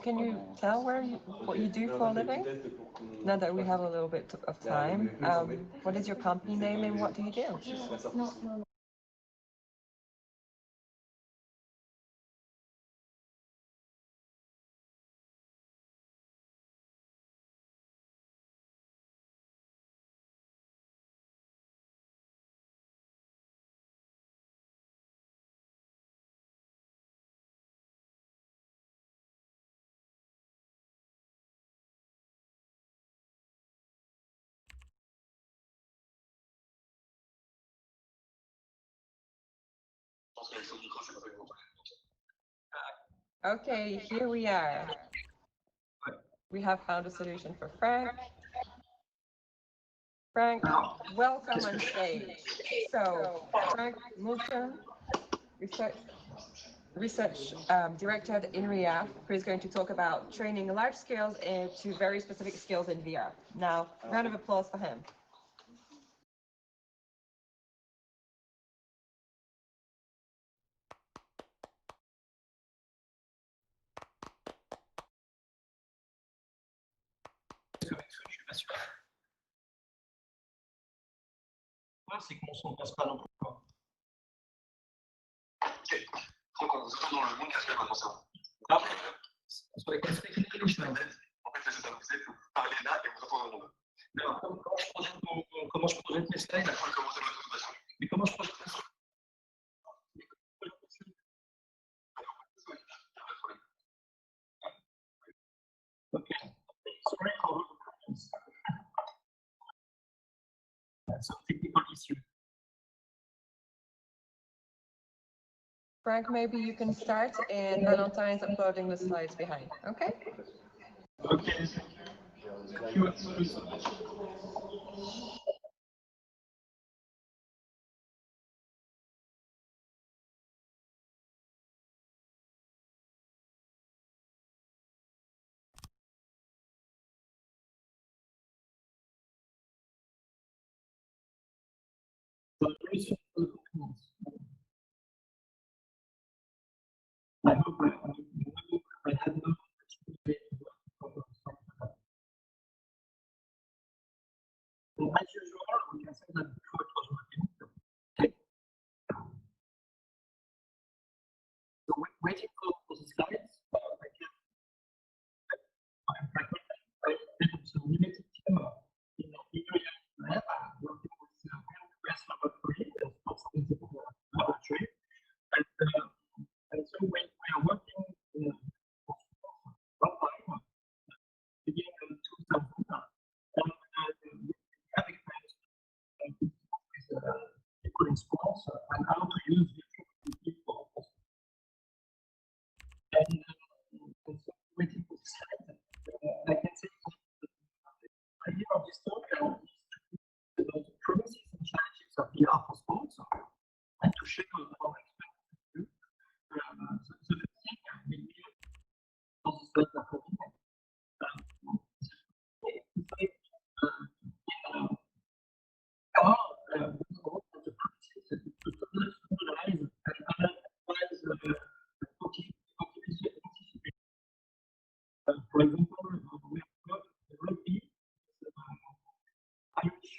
tell what you do for a living? Now that we have a little bit of time, what is your company name and what do you do? No. Okay, here we are. We have found a solution for Frank. Frank, welcome on stage. So, Frank Moulton, research director at INRIAF, who is going to talk about training large scales into very specific skills in VR. Now, round of applause for him. C'est que mon son ne passe pas non plus. Ok. Donc on se retrouve dans le bon casque maintenant, c'est bon. Après, sur les casques techniques, en fait, c'est amusé que vous parlez là et vous entendez dans le monde. Alors, comment je projette mes slides? Mais comment je projette mes slides? Ok. Sorry for some technical issue. Frank, maybe you can start and Valentin is uploading the slides behind, okay? Okay. Thank you. I hope I had no well, as usual, we can say that before it was working. Okay. So waiting for the slides, I'm recommending some limited team in the lab, working with West Laboratory and Sports Laboratory. And so when we are working in online, beginning in 2000, and we have experience with people in sports and how to use virtual people. And so waiting for the slides, I can say the idea of this talk is about the promises and challenges of VR for sports and to share our experience with you. So the thing maybe on the slides are coming. For example, we have got the rugby, Irish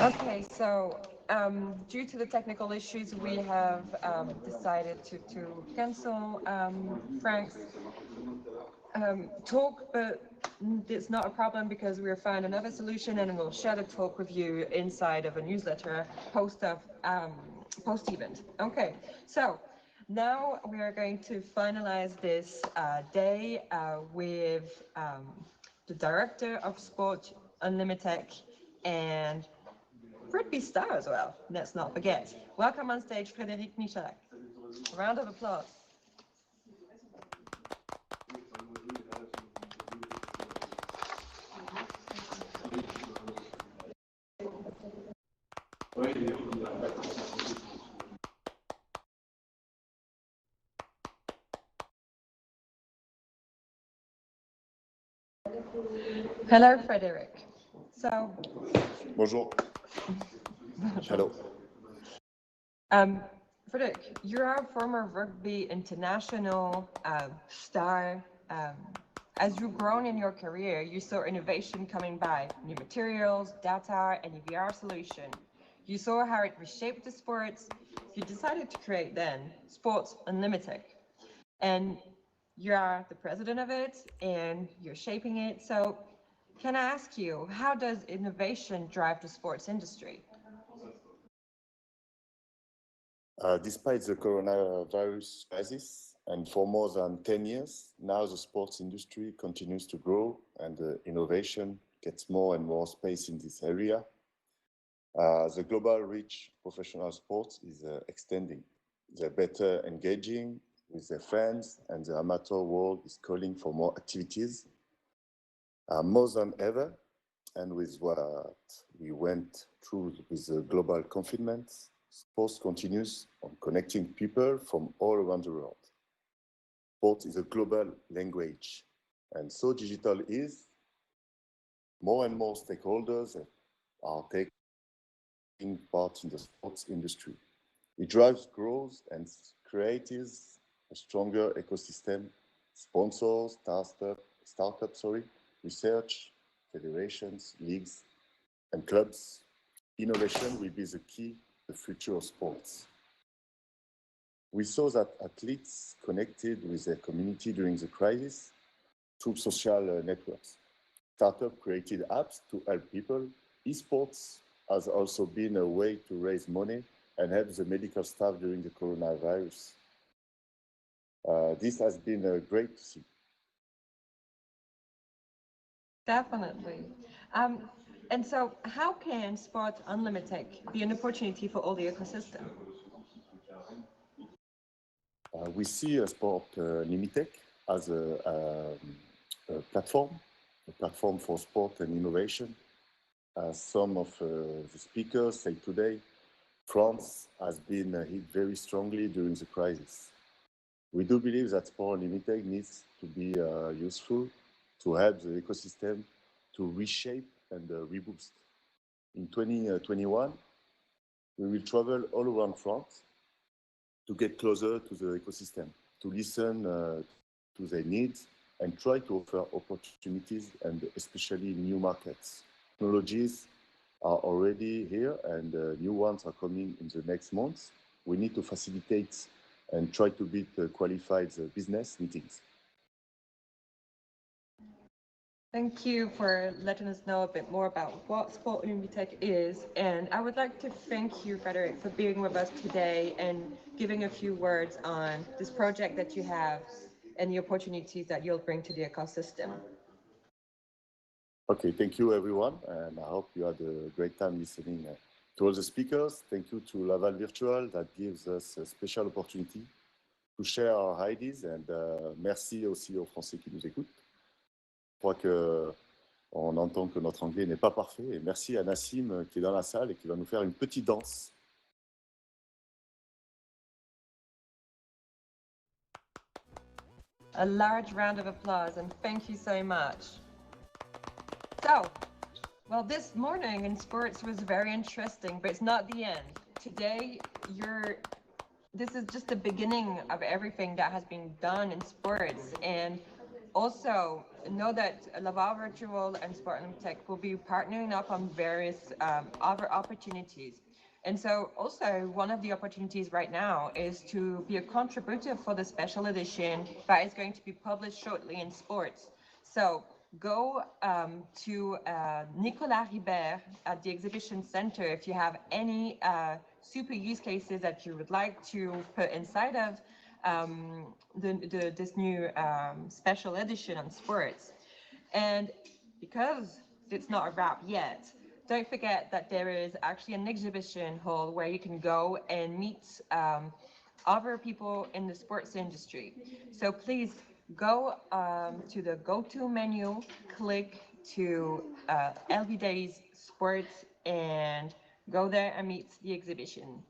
Okay, so due to the technical issues, we have decided to cancel Frank's talk, but it's not a problem because we'll find another solution and we'll share the talk with you inside of a newsletter post event. Okay, so now we are going to finalize this day with the director of Sport Unlimited and rugby star as well, let's not forget. Welcome on stage, Frédéric Michalak. A round of applause. Hello, Frédéric. So. Bonjour. Hello. Frédéric, you're a former rugby international star. As you've grown in your career, you saw innovation coming by, new materials, data, and a VR solution. You saw how it reshaped the sports. You decided to create then Sports Unlimited. And you are the president of it, and you're shaping it. So can I ask you, how does innovation drive the sports industry? Despite the coronavirus crisis, and for more than 10 years, now the sports industry continues to grow and innovation gets more and more space in this area. The global reach professional sports is extending. They're better engaging with their fans, and the amateur world is calling for more activities, more than ever. And with what we went through with the global confinement, sports continues on connecting people from all around the world. Sport is a global language, and so digital is. More and more stakeholders are taking part in the sports industry. It drives growth and creates a stronger ecosystem, sponsors, startups, research, federations, leagues, and clubs. Innovation will be the key to the future of sports. We saw that athletes connected with their community during the crisis through social networks. Startups created apps to help people. Esports has also been a way to raise money and help the medical staff during the coronavirus. This has been great to see. Definitely. And so how can Sport Unlimited be an opportunity for all the ecosystem? We see Sport Unlimited as a platform for sport and innovation. As some of the speakers say today, France has been hit very strongly during the crisis. We do believe that Sport Unlimited needs to be useful to help the ecosystem to reshape and reboost. In 2021, we will travel all around France to get closer to the ecosystem, to listen to their needs and try to offer opportunities and especially new markets. Technologies are already here and new ones are coming in the next months. We need to facilitate and try to build qualified business meetings. Thank you for letting us know a bit more about what Sport Unlimited is. And I would like to thank you, Frédéric, for being with us today and giving a few words on this project that you have and the opportunities that you'll bring to the ecosystem. Okay, thank you everyone, and I hope you had a great time listening to all the speakers. Thank you to Laval Virtual that gives us a special opportunity to share our ideas, and merci aussi aux Français qui nous écoutent. Je crois qu'on entend que notre anglais n'est pas parfait, et merci à Nassim qui est dans la salle et qui va nous faire une petite danse. A large round of applause, and thank you so much. So, well, this morning in sports was very interesting, but it's not the end. Today, this is just the beginning of everything that has been done in sports, and also know that Laval Virtual and Sport Tech will be partnering up on various other opportunities. And so also one of the opportunities right now is to be a contributor for the special edition that is going to be published shortly in sports. So go to Nicolas Ribert at the exhibition center if you have any super use cases that you would like to put inside of this new special edition on sports. And because it's not a wrap yet, don't forget that there is actually an exhibition hall where you can go and meet other people in the sports industry. So please go to the go-to menu, click to LV Days Sports, and go there and meet the exhibition.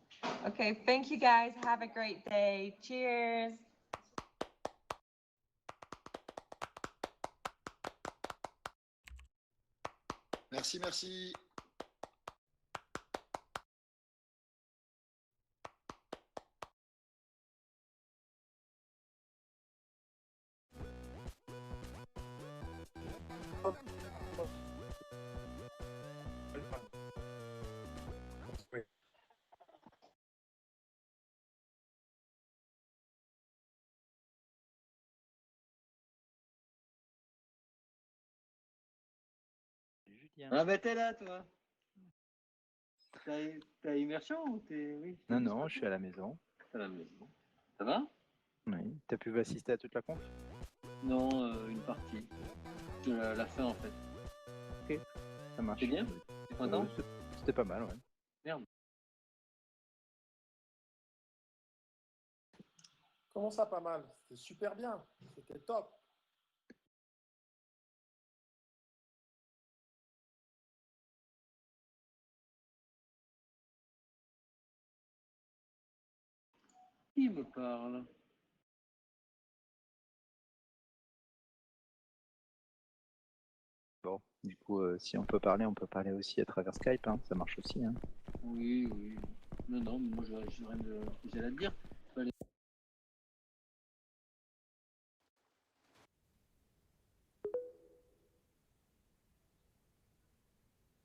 Okay, thank you guys. Have a great day. Cheers. Merci, merci. Ah bah t'es là toi. T'as immersion ou t'es... Oui, Non, non, je suis à la maison. t'es à la maison. Ça va? Oui. T'as pu assister à toute la conf? Non, une partie. La fin en fait. Ok, ça marche. C'est bien? T'es content? C'était pas mal, ouais. Merde. Comment ça, pas mal? C'était super bien. C'était top. Qui me parle? Bon, du coup, si on peut parler aussi à travers Skype, hein, ça marche aussi. Hein. Oui, oui. Non, non, moi j'ai rien de spécial à te dire.